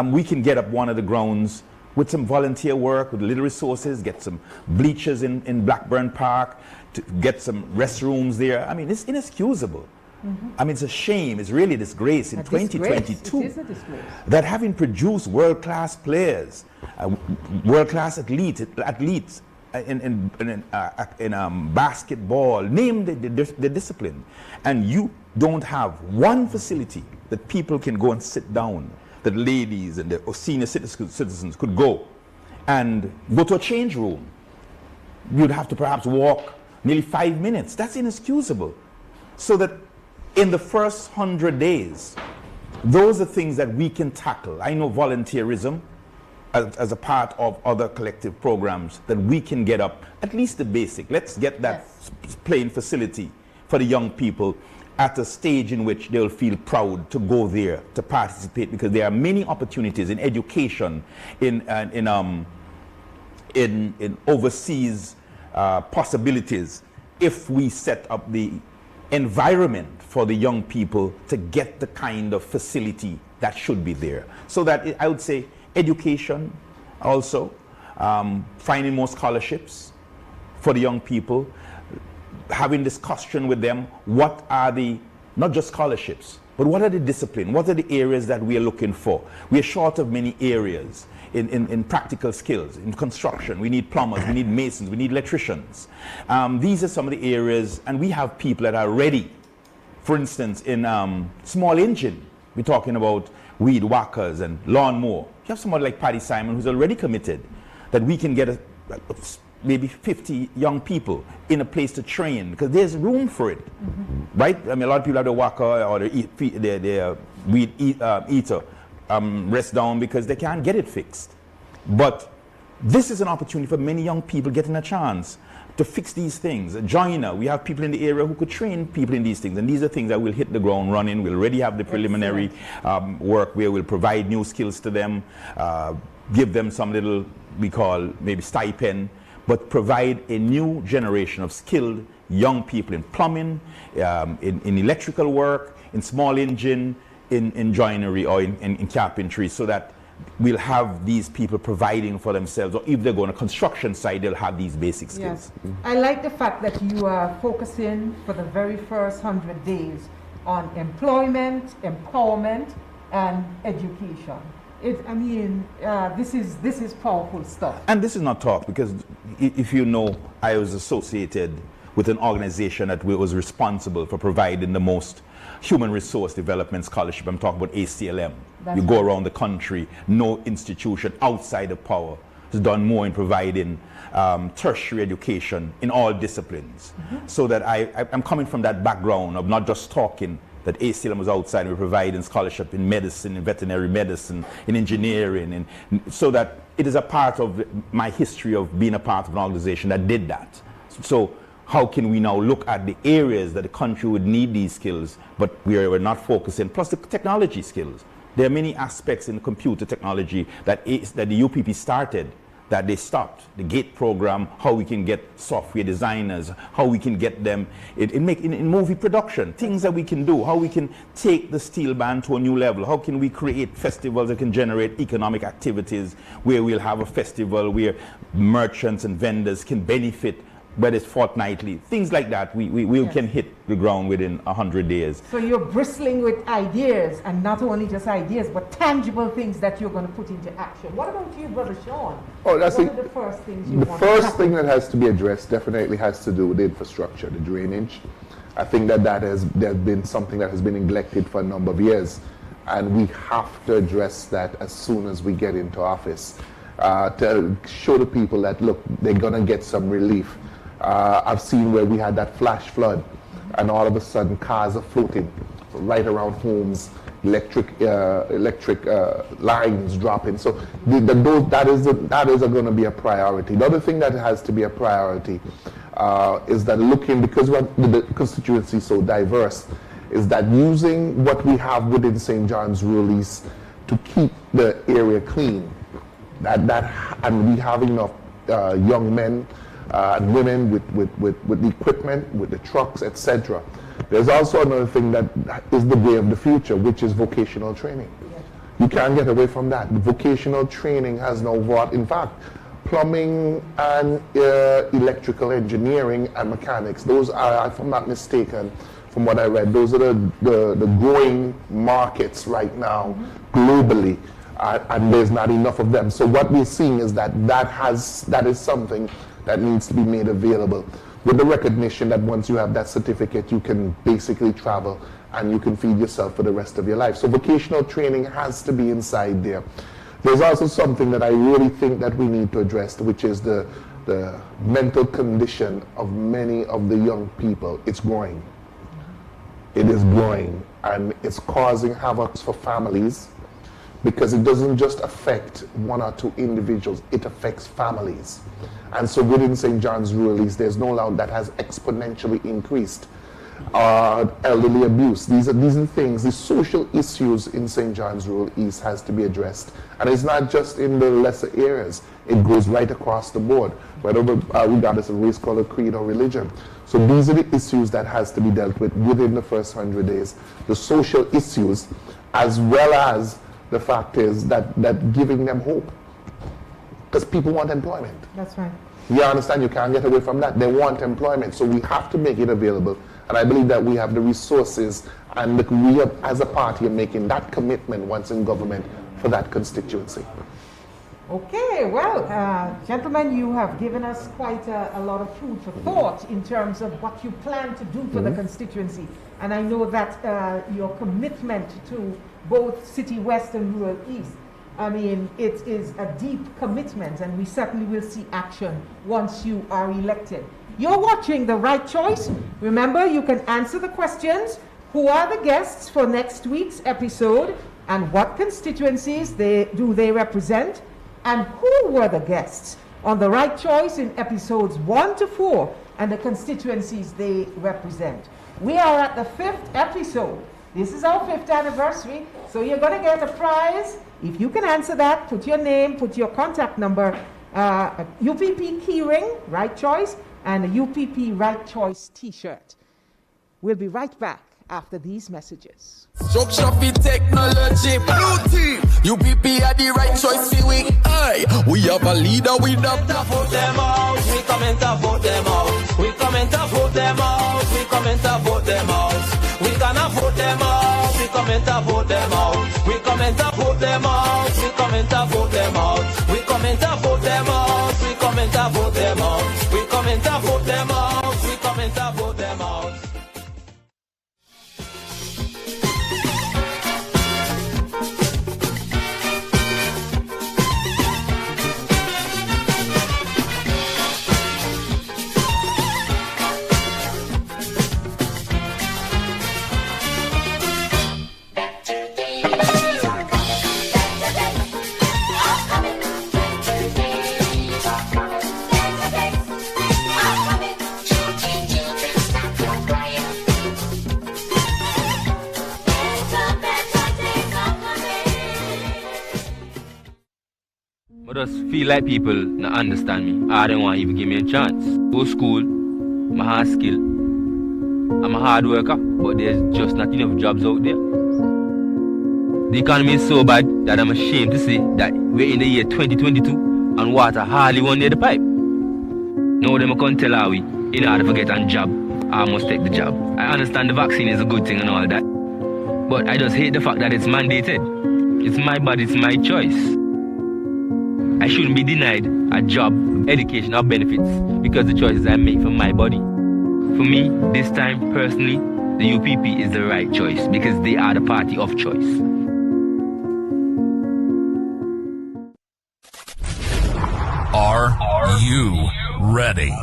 We can get up one of the grounds with some volunteer work, with little resources, get some bleachers in Blackburn Park, to get some restrooms there. I mean, it's inexcusable. I mean, it's a shame, it's really a disgrace in 2022 it is a disgrace. that having produced world-class players, world-class athletes in basketball, name the discipline, and you don't have one facility that people can go and sit down, that ladies and the senior citizens could go and go to a change room. You'd have to perhaps walk nearly 5 minutes. That's inexcusable. So that in the first 100 days, those are things that we can tackle. I know volunteerism as a part of other collective programs that we can get up, at least the basic. Let's get that playing facility for the young people at a stage in which they'll feel proud to go there to participate, because there are many opportunities in education, in overseas possibilities, if we set up the environment for the young people to get the kind of facility that should be there. So that I would say education also, finding more scholarships for the young people, having discussion with them, what are the, not just scholarships, but what are the disciplines, what are the areas that we are looking for? We are short of many areas in practical skills, in construction. We need plumbers, we need masons, we need electricians. These are some of the areas, and we have people that are ready. For instance, in small engine, we're talking about weed whackers and lawnmower. You have somebody like Paddy Simon who's already committed, that we can get maybe 50 young people in a place to train, because there's room for it, right? I mean, a lot of people have the whacker or the weed eater rest down because they can't get it fixed. But this is an opportunity for many young people getting a chance to fix these things. A joiner, we have people in the area who could train people in these things, and these are things that will hit the ground running. We'll already have the preliminary work where we'll provide new skills to them, give them some little, we call maybe stipend, but provide a new generation of skilled young people in plumbing, in electrical work, in small engine, in joinery or in carpentry, so that we'll have these people providing for themselves, or if they're going to construction site, they'll have these basic skills. Yes. I like the fact that you are focusing for the very first 100 days on employment, empowerment, and education. This is powerful stuff. And this is not talk, because if you know, I was associated with an organization that was responsible for providing the most human resource development scholarship. I'm talking about ACLM. That's you go around the country, no institution outside of power has done more in providing tertiary education in all disciplines. So that I'm coming from that background of not just talking, that ACLM was outside, and we're providing scholarship in medicine, in veterinary medicine, in engineering, and so that it is a part of my history of being a part of an organization that did that. So how can we now look at the areas that the country would need these skills, but we're not focusing, plus the technology skills. There are many aspects in computer technology that the UPP started that they stopped. The GATE program, how we can get software designers, how we can get them in movie production, things that we can do, how we can take the steel band to a new level, how can we create festivals that can generate economic activities, where we'll have a festival where merchants and vendors can benefit, whether it's fortnightly, things like that. We can hit the ground within 100 days. So you're bristling with ideas, and not only just ideas, but tangible things that you're going to put into action. What about you, Brother Sean? Oh, that's what are the first things you want? The first thing that has to be addressed definitely has to do with the infrastructure, the drainage. I think that has been something that has been neglected for a number of years, and we have to address that as soon as we get into office, to show the people that, look, they're going to get some relief. I've seen where we had that flash flood, and all of a sudden cars are floating right around homes, electric lines dropping. So that is going to be a priority. The other thing that has to be a priority is that because the constituency is so diverse, is that using what we have within St. John's Rural East to keep the area clean, and we have enough young men and women with the equipment, with the trucks, etc. There's also another thing that is the way of the future, which is vocational training. You can't get away from that. Vocational training has now brought, in fact, plumbing and electrical engineering and mechanics. Those are, if I'm not mistaken, from what I read, those are the growing markets right now globally, and there's not enough of them. So what we're seeing is that is something that needs to be made available, with the recognition that once you have that certificate, you can basically travel and you can feed yourself for the rest of your life. So vocational training has to be inside there. There's also something that I really think that we need to address, which is the mental condition of many of the young people. It's growing. It is growing, and it's causing havoc for families, because it doesn't just affect one or two individuals, it affects families. And so within St. John's Rural East, there's no doubt that has exponentially increased. elderly abuse. These are things, the social issues in St. John's Rural East has to be addressed. And it's not just in the lesser areas, it goes right across the board, whether regardless of race, color, creed, or religion. So these are the issues that has to be dealt with within the first 100 days. The social issues, as well as the fact is that giving them hope. Because people want employment. That's right. You understand? You can't get away from that. They want employment. So we have to make it available. And I believe that we have the resources, and we as a party are making that commitment once in government for that constituency. Okay, well, gentlemen, you have given us quite a lot of food for thought in terms of what you plan to do for the constituency. And I know that your commitment to both City West and Rural East, I mean, it is a deep commitment, and we certainly will see action once you are elected. You're watching The Right Choice. Remember, you can answer the questions. Who are the guests for next week's episode, and what constituencies do they represent? And who were the guests on The Right Choice in episodes 1 to 4 and the constituencies they represent? We are at the 5th episode. This is our 5th anniversary, so you're going to get a prize. If you can answer that, put your name, put your contact number, UPP keyring, Right Choice, and a UPP Right Choice t-shirt. We'll be right back after these messages. Structure technology, blue team. UPP are the right choice for we. Aye, we have a leader with the vote them out. We come and vote them out. We come and vote them out. We come and vote them out. We gonna vote them out. We come and vote them out. We come and vote them out. We come and vote them out. We come and vote them out. We come and vote them out. We come and vote them out. We come and vote them out. I just feel like people not understand me. I don't want to even give me a chance. Go to school, my hard skill. I'm a hard worker, but there's just not enough jobs out there. The economy is so bad that I'm ashamed to say that we're in the year 2022 and water hardly won near the pipe. Now them can't tell how we, in order to get a job, I must take the job. I understand the vaccine is a good thing and all that, but I just hate the fact that it's mandated. It's my body, it's my choice. I shouldn't be denied a job, education, or benefits because the choices I make for my body. For me, this time, personally, the UPP is the right choice because they are the party of choice. Are you ready?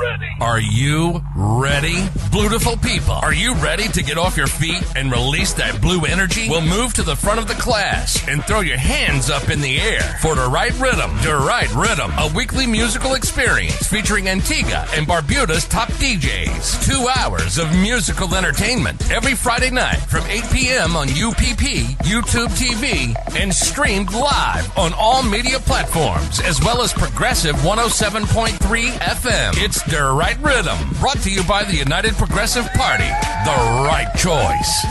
Are you ready? Beautiful people, are you ready to get off your feet and release that blue energy? We'll move to the front of the class and throw your hands up in the air for The Right Rhythm. The Right Rhythm, a weekly musical experience featuring Antigua and Barbuda's top DJs. 2 hours of musical entertainment every Friday night from 8 p.m. on UPP, YouTube TV, and streamed live on all media platforms, as well as Progressive 107.3 FM. It's The Right Rhythm, brought to you by the United Progressive Party. The right choice.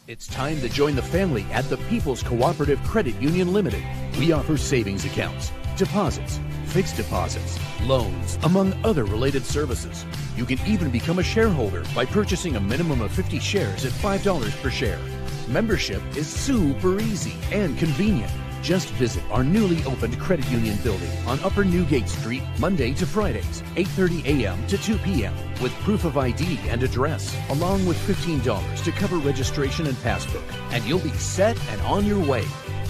It's time to join the family at the People's Cooperative Credit Union Limited. We offer savings accounts, deposits, fixed deposits, loans, among other related services. You can even become a shareholder by purchasing a minimum of 50 shares at $5 per share. Membership is super easy and convenient. Just visit our newly opened credit union building on Upper Newgate Street, Monday to Fridays, 8:30 a.m. to 2 p.m. with proof of ID and address, along with $15 to cover registration and passbook. And you'll be set and on your way.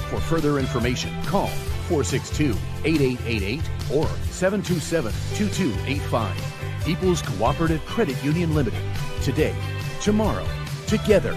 For further information, call 462-8888 or 727-2285. People's Cooperative Credit Union Limited. Today, tomorrow, together.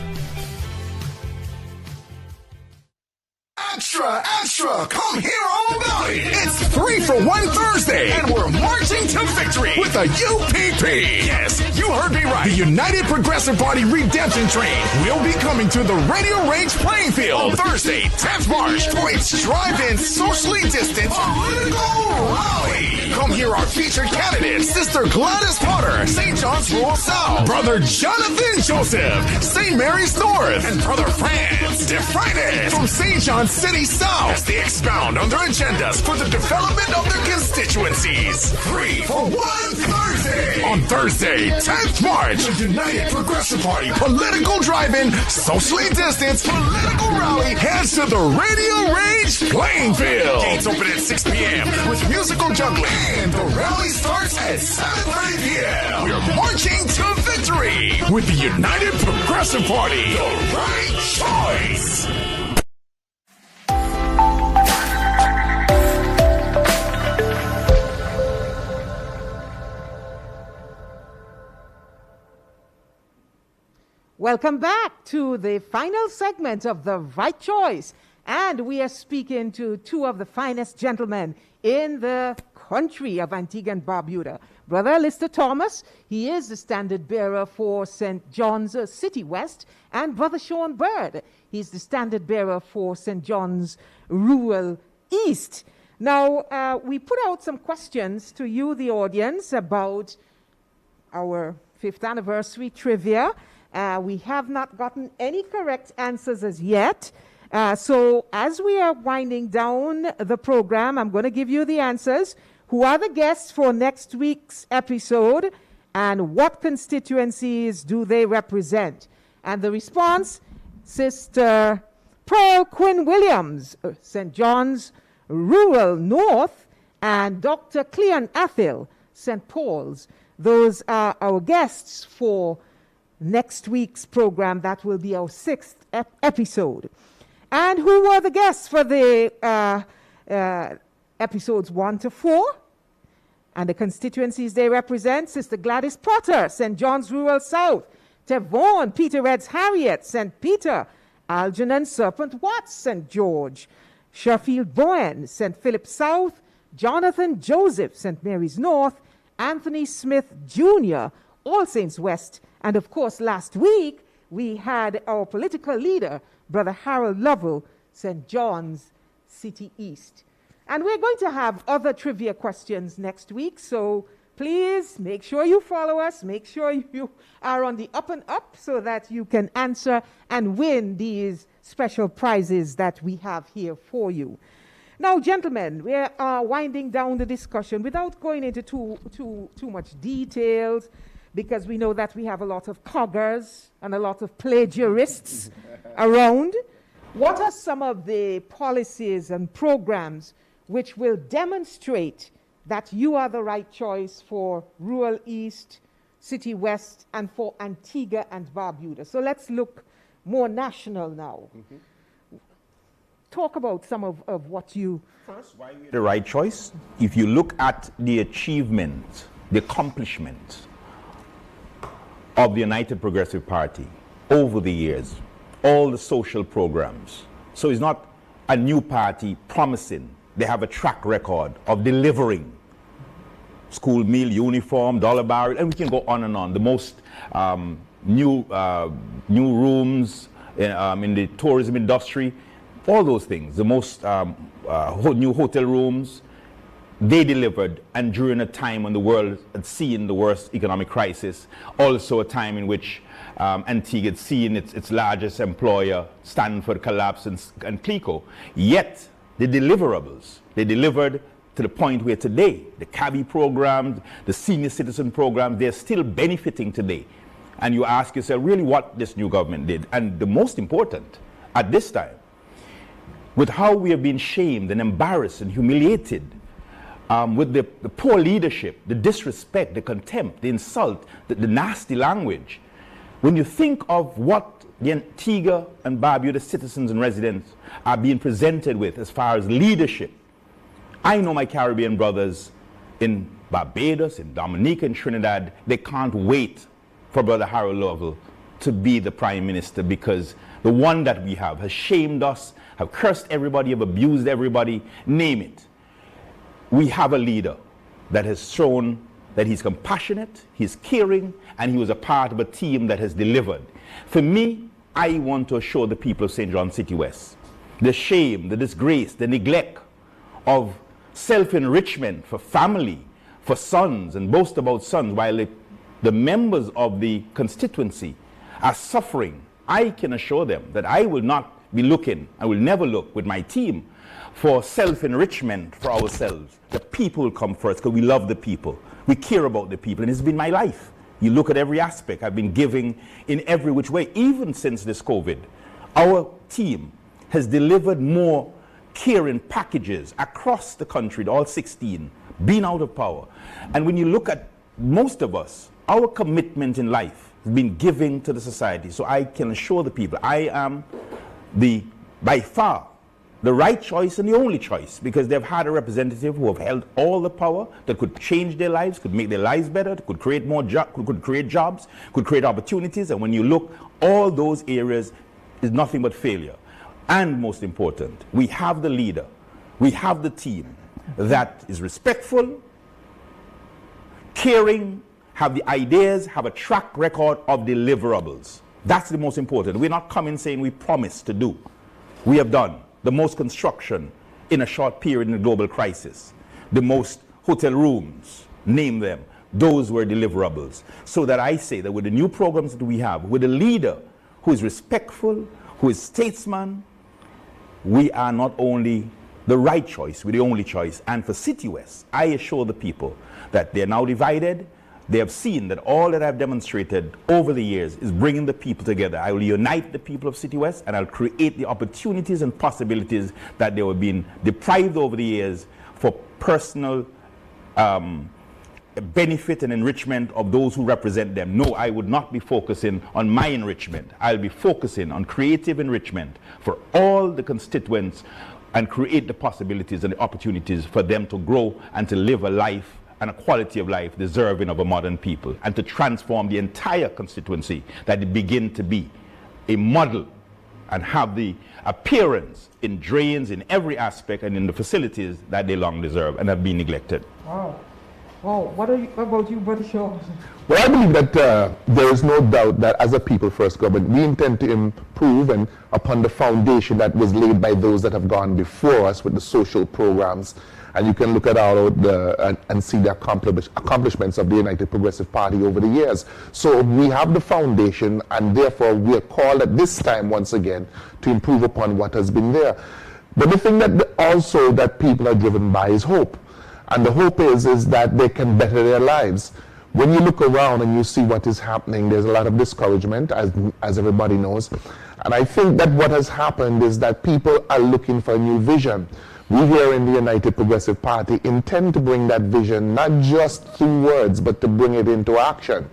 Extra, extra! Come hear all about it! It's 3 for 1 Thursday, and we're marching to victory with a UPP! Yes, you heard me right. The United Progressive Party Redemption Train will be coming to the Radio Range playing field on Thursday, 10th March, for its drive-in socially distanced political rally. Come hear our featured candidates, Sister Gladys Potter, St. John's Rural South, Brother Jonathan Joseph, St. Mary's North, and Brother Franz DeFreitas from St. John's City South as they expound on their agendas for the development of their constituencies. 3 for 1 Thursday. On Thursday, 10th March, the United Progressive Party political drive-in, socially distanced political rally heads to the Radio Range playing field. Gates open at 6 p.m. with musical juggling, and the rally starts at 7:30 p.m. We're marching to victory with the United Progressive Party. The right choice. Welcome back to the final segment of The Right Choice. And we are speaking to two of the finest gentlemen in the country of Antigua and Barbuda. Brother Alistair Thomas, he is the standard bearer for St. John's City West, and Brother Sean Bird, he's the standard bearer for St. John's Rural East. Now, we put out some questions to you, the audience, about our 5th anniversary trivia. We have not gotten any correct answers as yet. So as we are winding down the program, I'm going to give you the answers. Who are the guests for next week's episode, and what constituencies do they represent? And the response, Sister Pearl Quinn Williams, St. John's Rural North, and Dr. Cleon Athil, St. Paul's. Those are our guests for next week's program. That will be our 6th episode. And who were the guests for the episodes 1 to 4? And the constituencies they represent: Sister Gladys Potter, St. John's Rural South; Tevon, Peter Ed's Harriet, St. Peter; Algernon Serpent Watts, St. George; Sheffield Bowen, St. Philip South; Jonathan Joseph, St. Mary's North; Anthony Smith Jr., All Saints West; and of course last week we had our political leader, Brother Harold Lovell, St. John's City East. And we're going to have other trivia questions next week, so please make sure you follow us, make sure you are on the up and up so that you can answer and win these special prizes that we have here for you. Now, gentlemen, we are winding down the discussion without going into too much details, because we know that we have a lot of coggers and a lot of plagiarists around. What are some of the policies and programs which will demonstrate that you are the right choice for Rural East, City West, and for Antigua and Barbuda? So let's look more national now. Talk about some of what you... First, why we're the right choice? If you look at the achievement, the accomplishment of the United Progressive Party over the years, all the social programs. So it's not a new party promising. They have a track record of delivering school meal, uniform, dollar barrel, and we can go on and on. The most new rooms in the tourism industry, all those things. The most new hotel rooms, they delivered, and during a time when the world had seen the worst economic crisis, also a time in which Antigua had seen its largest employer stand for the collapse and CLECO. Yet, the deliverables, they delivered to the point where today, the CABI programs, the senior citizen programs, they're still benefiting today. And you ask yourself, really what this new government did. And the most important, at this time, with how we have been shamed and embarrassed and humiliated, with the poor leadership, the disrespect, the contempt, the insult, the nasty language. When you think of what the Antigua and Barbuda citizens and residents are being presented with as far as leadership, I know my Caribbean brothers in Barbados, in Dominica, in Trinidad, they can't wait for Brother Harold Lovell to be the Prime Minister, because the one that we have has shamed us, have cursed everybody, have abused everybody, name it. We have a leader that has shown that he's compassionate, he's caring, and he was a part of a team that has delivered. For me, I want to assure the people of St. John City West, the shame, the disgrace, the neglect of self-enrichment for family, for sons, and boast about sons, while the members of the constituency are suffering. I can assure them that I will not be looking, I will never look with my team for self-enrichment for ourselves. The people will come first, because we love the people. We care about the people, and it's been my life. You look at every aspect. I've been giving in every which way, even since this COVID. Our team has delivered more caring packages across the country, all 16, being out of power. And when you look at most of us, our commitment in life has been giving to the society. So I can assure the people, I am by far the right choice and the only choice, because they've had a representative who have held all the power that could change their lives, could make their lives better, could create more could create jobs, could create opportunities. And when you look, all those areas is nothing but failure. And most important, we have the leader, we have the team that is respectful, caring, have the ideas, have a track record of deliverables. That's the most important. We're not coming saying we promise to do. We have done the most construction in a short period in the global crisis, the most hotel rooms, name them. Those were deliverables. So that I say that with the new programs that we have, with a leader who is respectful, who is statesman, we are not only the right choice, we're the only choice. And for City West, I assure the people that they're now divided. They have seen that all that I've demonstrated over the years is bringing the people together. I will unite the people of City West, and I'll create the opportunities and possibilities that they were being deprived over the years for personal benefit and enrichment of those who represent them. No, I would not be focusing on my enrichment. I'll be focusing on creative enrichment for all the constituents, and create the possibilities and the opportunities for them to grow and to live a life and a quality of life deserving of a modern people, and to transform the entire constituency, that it begin to be a model and have the appearance in drains, in every aspect, and in the facilities that they long deserve and have been neglected. Wow. Oh, what about you, Brother Shaw? Well, I believe that there is no doubt that as a people-first government, we intend to improve and upon the foundation that was laid by those that have gone before us with the social programs. And you can look at all and see the accomplishments of the United Progressive Party over the years. So we have the foundation, and therefore we are called at this time once again to improve upon what has been there. But the thing that also that people are driven by is hope. And the hope is that they can better their lives. When you look around and you see what is happening, there's a lot of discouragement, as everybody knows. And I think that what has happened is that people are looking for a new vision. We here in the United Progressive Party intend to bring that vision, not just through words, but to bring it into action.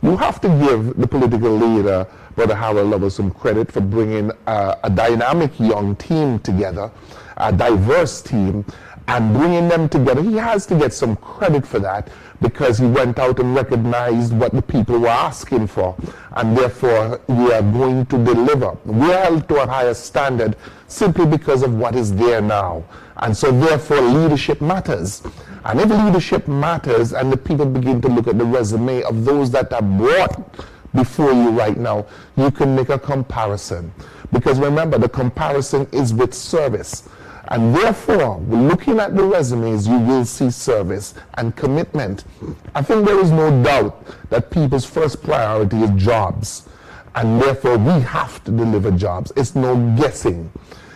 You have to give the political leader, Brother Harold Lovell, some credit for bringing a dynamic young team together, a diverse team, and bringing them together. He has to get some credit for that, because he went out and recognized what the people were asking for, and therefore we are going to deliver. We are held to a higher standard simply because of what is there now, and so therefore leadership matters. And if leadership matters and the people begin to look at the resume of those that are brought before you right now, you can make a comparison, because remember, the comparison is with service. And therefore, looking at the resumes, you will see service and commitment. I think there is no doubt that people's first priority is jobs. And therefore, we have to deliver jobs. It's no guessing.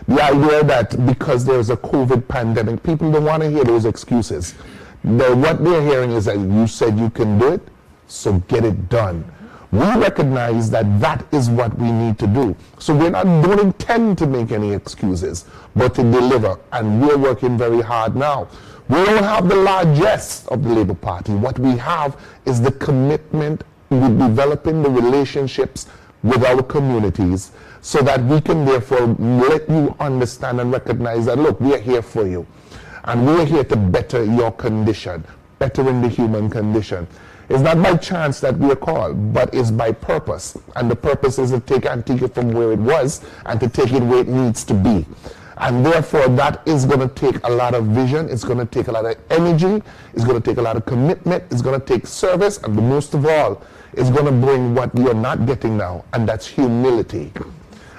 The idea that because there's a COVID pandemic, people don't want to hear those excuses. What they're hearing is that you said you can do it, so get it done. We recognize that that is what we need to do. So we don't intend to make any excuses, but to deliver. And we're working very hard now. We don't have the largesse of the Labour Party. What we have is the commitment with developing the relationships with our communities, so that we can therefore let you understand and recognize that, look, we are here for you. And we're here to better your condition, bettering the human condition. It's not by chance that we are called, but it's by purpose. And the purpose is to take Antigua from where it was and to take it where it needs to be. And therefore, that is going to take a lot of vision. It's going to take a lot of energy. It's going to take a lot of commitment. It's going to take service. And most of all, it's going to bring what you're not getting now, and that's humility.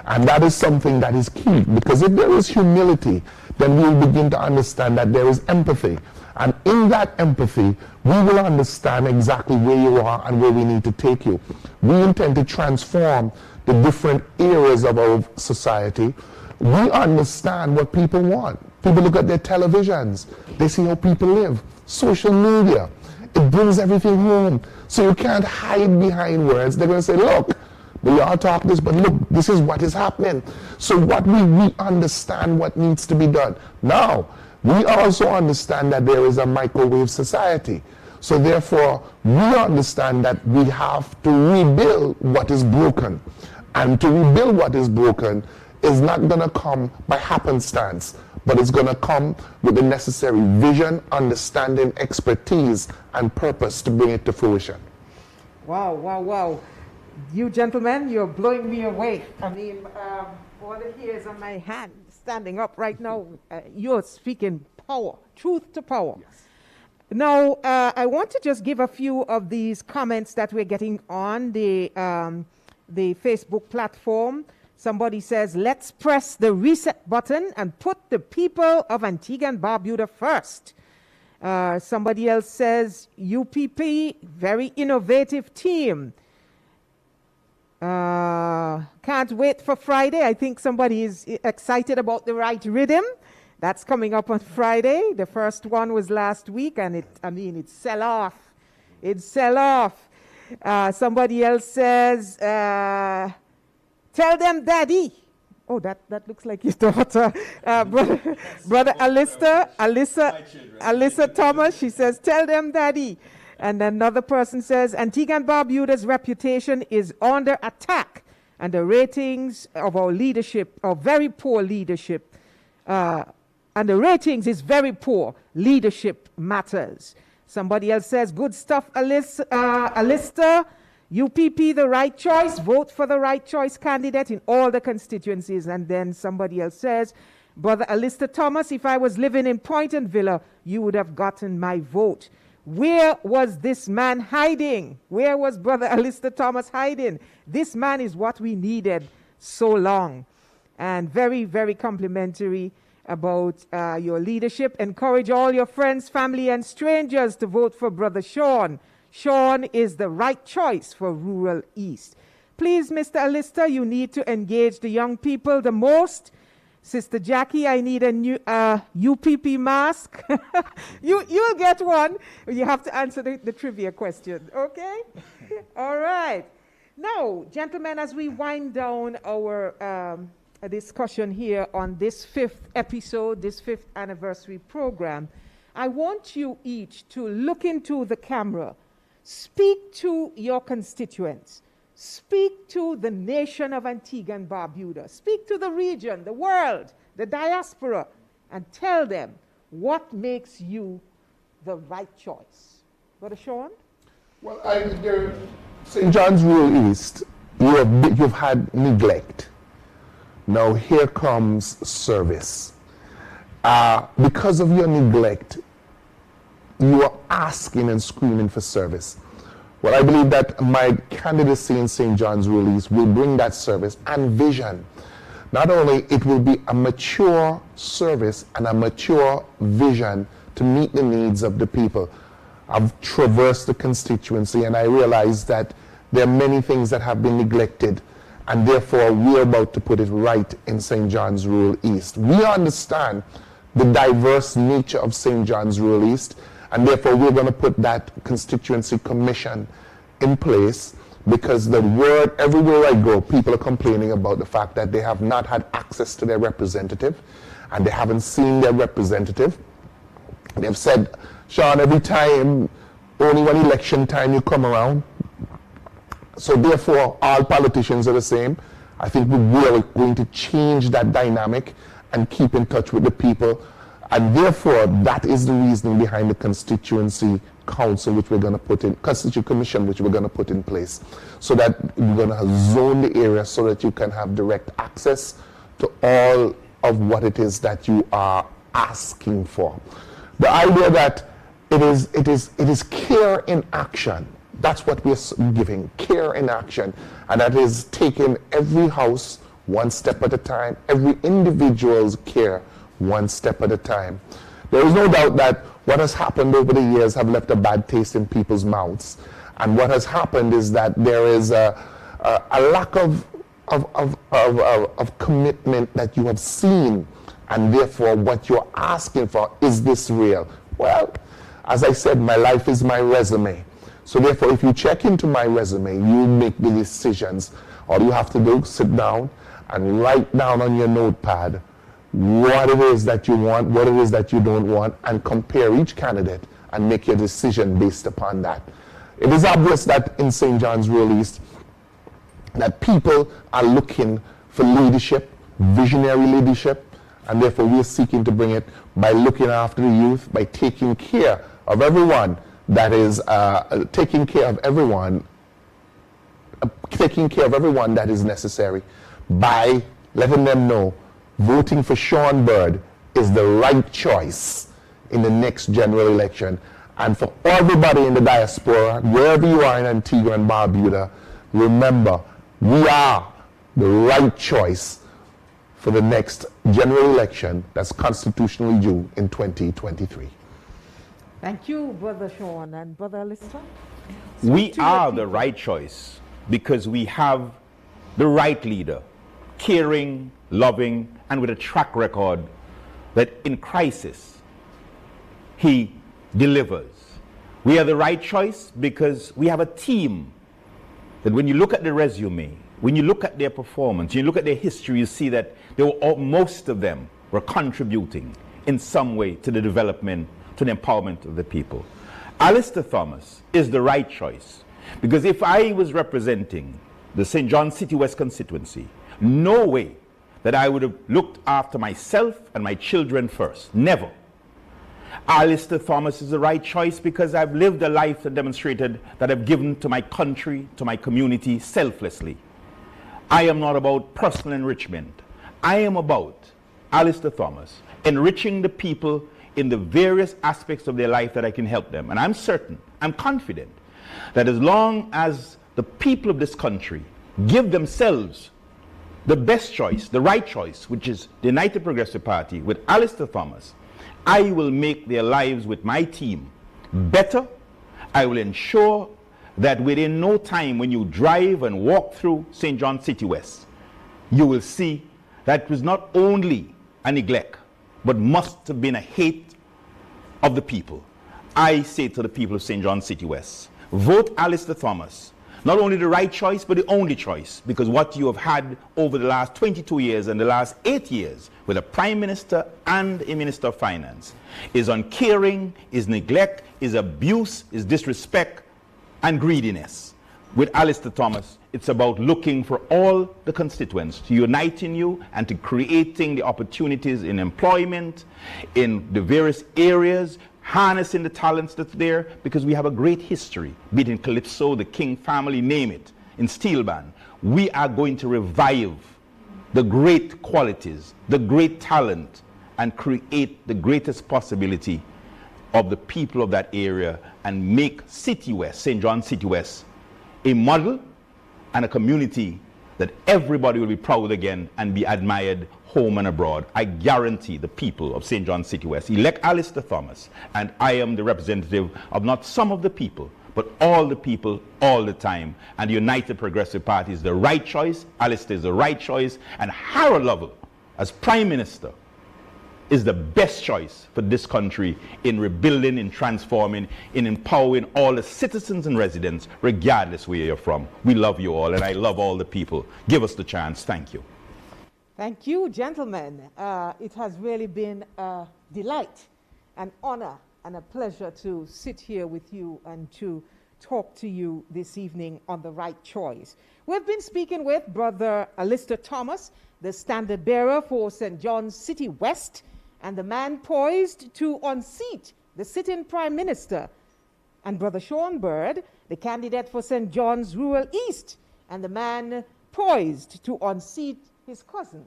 And that is something that is key, because if there is humility, then we will begin to understand that there is empathy. And in that empathy, we will understand exactly where you are and where we need to take you. We intend to transform the different areas of our society. We understand what people want. People look at their televisions. They see how people live. Social media. It brings everything home. So you can't hide behind words. They're going to say, look, we all talk this, but look, this is what is happening. So what we understand what needs to be done. Now, we also understand that there is a microwave society. So therefore, we understand that we have to rebuild what is broken. And to rebuild what is broken is not going to come by happenstance, but it's going to come with the necessary vision, understanding, expertise, and purpose to bring it to fruition. Wow, wow, wow. You gentlemen, you're blowing me away. I mean, all the hairs on my hand standing up right now, you're speaking power, truth to power. Yes. Now, I want to just give a few of these comments that we're getting on the Facebook platform. Somebody says, let's press the reset button and put the people of Antigua and Barbuda first. Somebody else says, UPP, very innovative team. Can't wait for Friday. I think somebody is excited about the right rhythm. That's coming up on Friday. The first one was last week, and it sell off. It sell off. Somebody else says, tell them, Daddy. Oh, that looks like his daughter. Brother Alyssa Thomas, she says, tell them, Daddy. And another person says, Antigua and Barbuda's reputation is under attack, and the ratings of our leadership are very poor leadership. And the ratings is very poor. Leadership matters. Somebody else says, good stuff, Alyssa. UPP, the right choice. Vote for the right choice candidate in all the constituencies. And then somebody else says, Brother Alyssa Thomas, if I was living in Poynton Villa, you would have gotten my vote. Where was this man hiding? Where was Brother Alyssa Thomas hiding? This man is what we needed so long. And very, very complimentary about your leadership. Encourage all your friends, family, and strangers to vote for Brother Sean. Sean is the right choice for rural East. Please, Mr. Alyssa, you need to engage the young people the most. Sister Jackie, I need a new UPP mask. You'll get one. You have to answer the trivia question, okay? All right. Now, gentlemen, as we wind down our discussion here on this 5th episode, this 5th anniversary program, I want you each to look into the camera, speak to your constituents, speak to the nation of Antigua and Barbuda, speak to the region, the world, the diaspora, and tell them what makes you the right choice. Brother Sean? Well, St. John's Rural East, you've had neglect. Now here comes service. Because of your neglect, you are asking and screaming for service. Well, I believe that my candidacy in St. John's Rural East will bring that service and vision. Not only it will be a mature service and a mature vision to meet the needs of the people. I've traversed the constituency and I realize that there are many things that have been neglected, and therefore we're about to put it right in St. John's Rural East. We understand the diverse nature of St. John's Rural East, and therefore we're going to put that constituency commission in place, because the word, everywhere I go, people are complaining about the fact that they have not had access to their representative, and they haven't seen their representative. They've said, Sean, every time, only when election time you come around. So therefore, all politicians are the same. I think we are going to change that dynamic and keep in touch with the people. And therefore, that is the reasoning behind the constituency council, which we're going to put in, constituent commission, which we're going to put in place, so that we're going to zone the area so that you can have direct access to all of what it is that you are asking for. The idea that it is care in action. That's what we're giving, care in action. And that is taking every house one step at a time, every individual's care one step at a time. There is no doubt that what has happened over the years have left a bad taste in people's mouths. And what has happened is that there is a lack of commitment that you have seen, and therefore what you're asking for, is this real? Well, as I said, my life is my resume. So therefore, if you check into my resume, you make the decisions. All you have to do is sit down and write down on your notepad what it is that you want, what it is that you don't want, and compare each candidate and make your decision based upon that. It is obvious that in St. John's Rural East, that people are looking for leadership, visionary leadership, and therefore we're seeking to bring it by looking after the youth, by taking care of everyone that is taking care of everyone that is necessary, by letting them know voting for Sean Bird is the right choice in the next general election. And for everybody in the diaspora, wherever you are in Antigua and Barbuda, remember, we are the right choice for the next general election that's constitutionally due in 2023. Thank you, Brother Sean and Brother Alistair. We are the right choice because we have the right leader, caring, loving, and with a track record that in crisis, he delivers. We are the right choice because we have a team that when you look at the resume, when you look at their performance, you look at their history, you see that most of them were contributing in some way to the development, to the empowerment of the people. Alistair Thomas is the right choice because if I was representing the St. John City West constituency, no way that I would have looked after myself and my children first. Never. Alistair Thomas is the right choice because I've lived a life that demonstrated that I've given to my country, to my community, selflessly. I am not about personal enrichment. I am about, Alistair Thomas, enriching the people in the various aspects of their life that I can help them. And I'm certain, I'm confident, that as long as the people of this country give themselves the best choice, the right choice, which is the United Progressive Party with Alistair Thomas, I will make their lives with my team better. I will ensure that within no time when you drive and walk through St. John City West, you will see that it was not only a neglect, but must have been a hate of the people. I say to the people of St. John City West, vote Alistair Thomas. Not only the right choice, but the only choice, because what you have had over the last 22 years and the last 8 years with a Prime Minister and a Minister of Finance is uncaring, is neglect, is abuse, is disrespect, and greediness. With Alistair Thomas, it's about looking for all the constituents to uniting you and to creating the opportunities in employment, in the various areas, harnessing the talents that's there, because we have a great history, be it in Calypso, the King family, name it, in Steel Band. We are going to revive the great qualities, the great talent, and create the greatest possibility of the people of that area and make City West, St. John City West, a model and a community that everybody will be proud again and be admired home and abroad. I guarantee the people of St. John City West elect Alistair Thomas, and I am the representative of not some of the people, but all the people, all the time. And the United Progressive Party is the right choice, Alistair is the right choice, and Harold Lovell, as Prime Minister, is the best choice for this country in rebuilding, in transforming, in empowering all the citizens and residents, regardless where you're from. We love you all, and I love all the people. Give us the chance. Thank you. Thank you, gentlemen. It has really been a delight, an honor, and a pleasure to sit here with you and to talk to you this evening on the right choice. We've been speaking with Brother Alistair Thomas, the standard bearer for St. John's City West, and the man poised to unseat the sitting Prime Minister, and Brother Sean Bird, the candidate for St. John's Rural East, and the man poised to unseat his cousin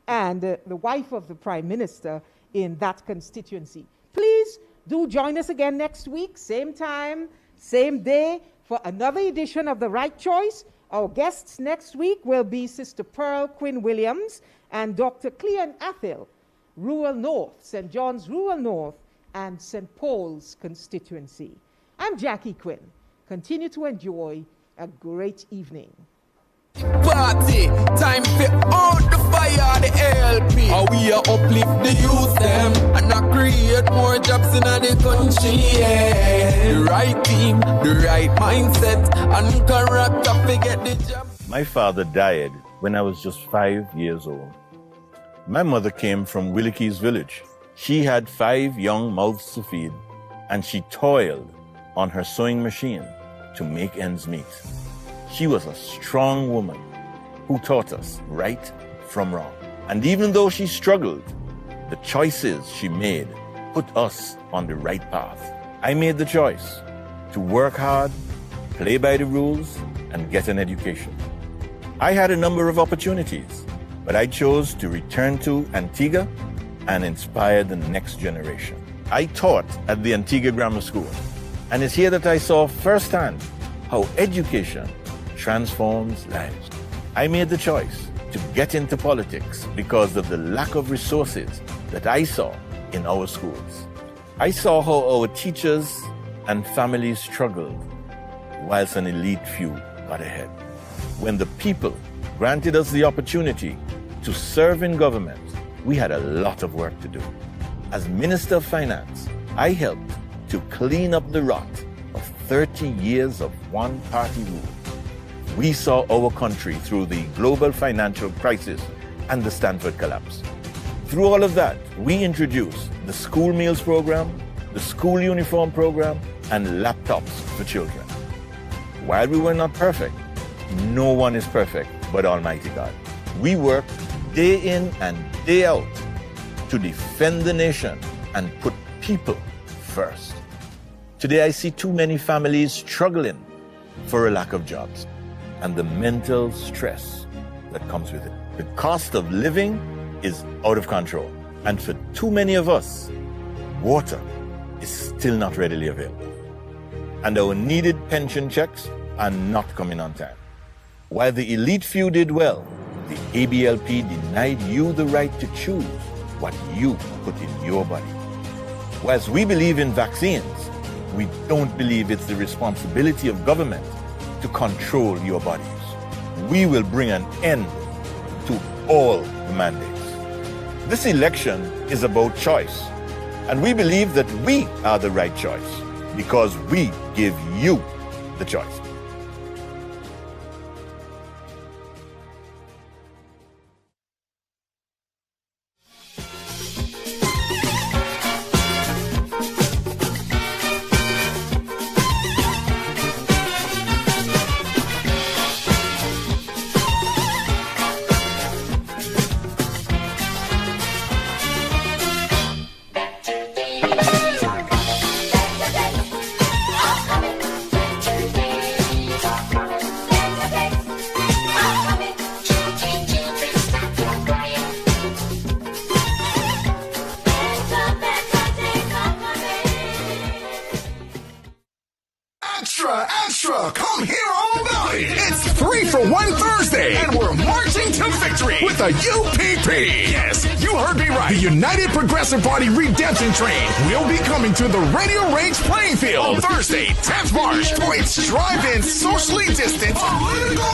and the wife of the Prime Minister in that constituency. Please do join us again next week, same time, same day, for another edition of The Right Choice. Our guests next week will be Sister Pearl Quinn Williams and Dr. Cleon Athil, Rural North, St. John's Rural North, and St. Paul's constituency. I'm Jackie Quinn. Continue to enjoy a great evening. Party, time for on the fire, the LP. How we are uplift the youth them and I create more jobs in the country. Yeah. The right team, the right mindset, and character forget the job. My father died when I was just 5 years old. My mother came from Willikie's village. She had 5 young mouths to feed, and she toiled on her sewing machine to make ends meet. She was a strong woman who taught us right from wrong. And even though she struggled, the choices she made put us on the right path. I made the choice to work hard, play by the rules, and get an education. I had a number of opportunities, but I chose to return to Antigua and inspire the next generation. I taught at the Antigua Grammar School, and it's here that I saw firsthand how education transforms lives. I made the choice to get into politics because of the lack of resources that I saw in our schools. I saw how our teachers and families struggled whilst an elite few got ahead. When the people granted us the opportunity to serve in government, we had a lot of work to do. As Minister of Finance, I helped to clean up the rot of 30 years of one-party rule. We saw our country through the global financial crisis and the Stanford collapse. Through all of that, we introduced the school meals program, the school uniform program, and laptops for children. While we were not perfect, no one is perfect but Almighty God. We worked day in and day out to defend the nation and put people first. Today I see too many families struggling for a lack of jobs and the mental stress that comes with it. The cost of living is out of control. And for too many of us, water is still not readily available. And our needed pension checks are not coming on time. While the elite few did well, the ABLP denied you the right to choose what you put in your body. Whilst we believe in vaccines, we don't believe it's the responsibility of government to control your bodies. We will bring an end to all the mandates. This election is about choice, and we believe that we are the right choice because we give you the choice. Extra! Come hear all about it! It's 3 for 1 Thursday, and we're marching to victory with the UPP! Yes, you heard me right. The United Progressive Party Redemption Train will be coming to the Radio Range playing field on Thursday, 10th March, for its drive-in, socially distanced political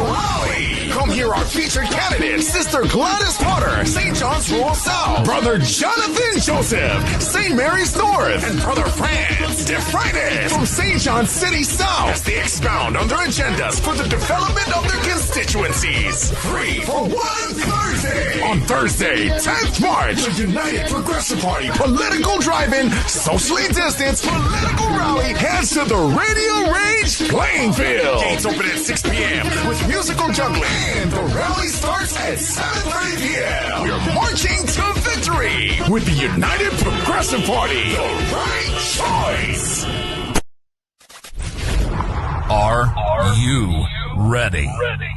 rally. Come hear our featured candidates, Sister Gladys Potter, St. John's Rural South, Brother Jonathan Joseph, St. Mary's North, and Brother Franz DeFreitas from St. John's City South as they expound on their agendas for the development of their constituencies. 3 for 1 Thursday On Thursday, 10th March, the United Progressive Party political drive-in, socially distanced political rally heads to the Radio Rage playing field. Gates open at 6 p.m. with musical juggling, and the rally starts at 7:30 p.m. We're marching to victory with the United Progressive Party. The right choice. Are you ready?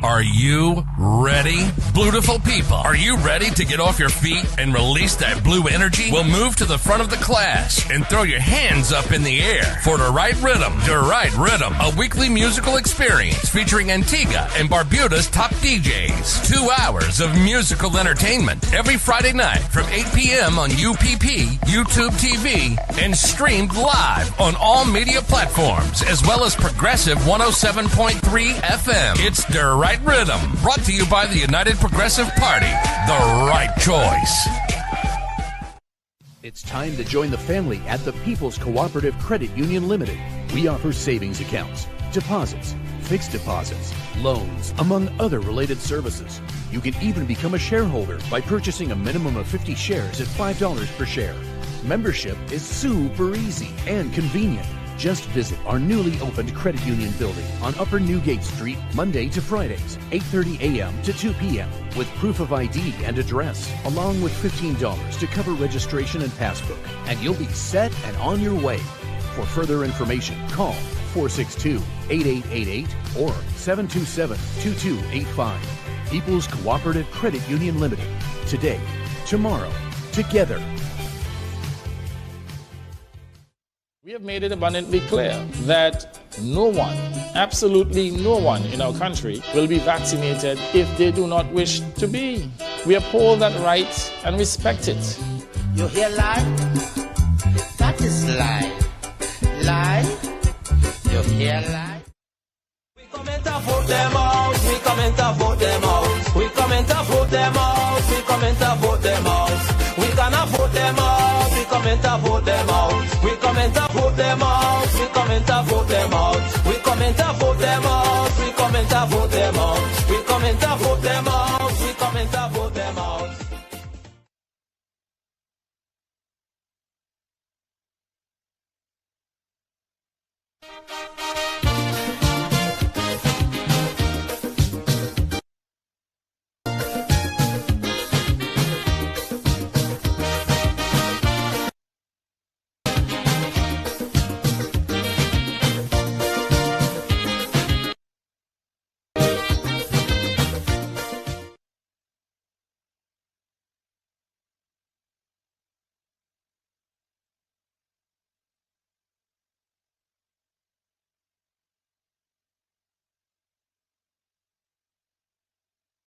Are you ready? Beautiful people, are you ready to get off your feet and release that blue energy? We'll move to the front of the class and throw your hands up in the air for The Right Rhythm. The Right Rhythm, a weekly musical experience featuring Antigua and Barbuda's top DJs. 2 hours of musical entertainment every Friday night from 8 p.m. on UPP, YouTube TV, and streamed live on all media platforms, as well as Progressive 107.3 FM. It's The Right Rhythm, brought to you by the United Progressive Party. The right choice. It's time to join the family at the People's Cooperative Credit Union Limited. We offer savings accounts, deposits, fixed deposits, loans, among other related services. You can even become a shareholder by purchasing a minimum of 50 shares at $5 per share. Membership is super easy and convenient. Just visit our newly opened credit union building on Upper Newgate Street, Monday to Fridays, 8:30 a.m. to 2 p.m. with proof of ID and address, along with $15 to cover registration and passbook. And you'll be set and on your way. For further information, call 462-8888 or 727-2285. People's Cooperative Credit Union Limited. Today, tomorrow, together. We have made it abundantly clear that no one, absolutely no one in our country will be vaccinated if they do not wish to be. We uphold that right and respect it. You hear lie? That is lie. Lie? You hear lie? We come and vote them out. We come and vote them out. We come and vote them out. We come and vote them out. We gonna vote them out. We come and vote them out. We come and vote them out. We come and vote them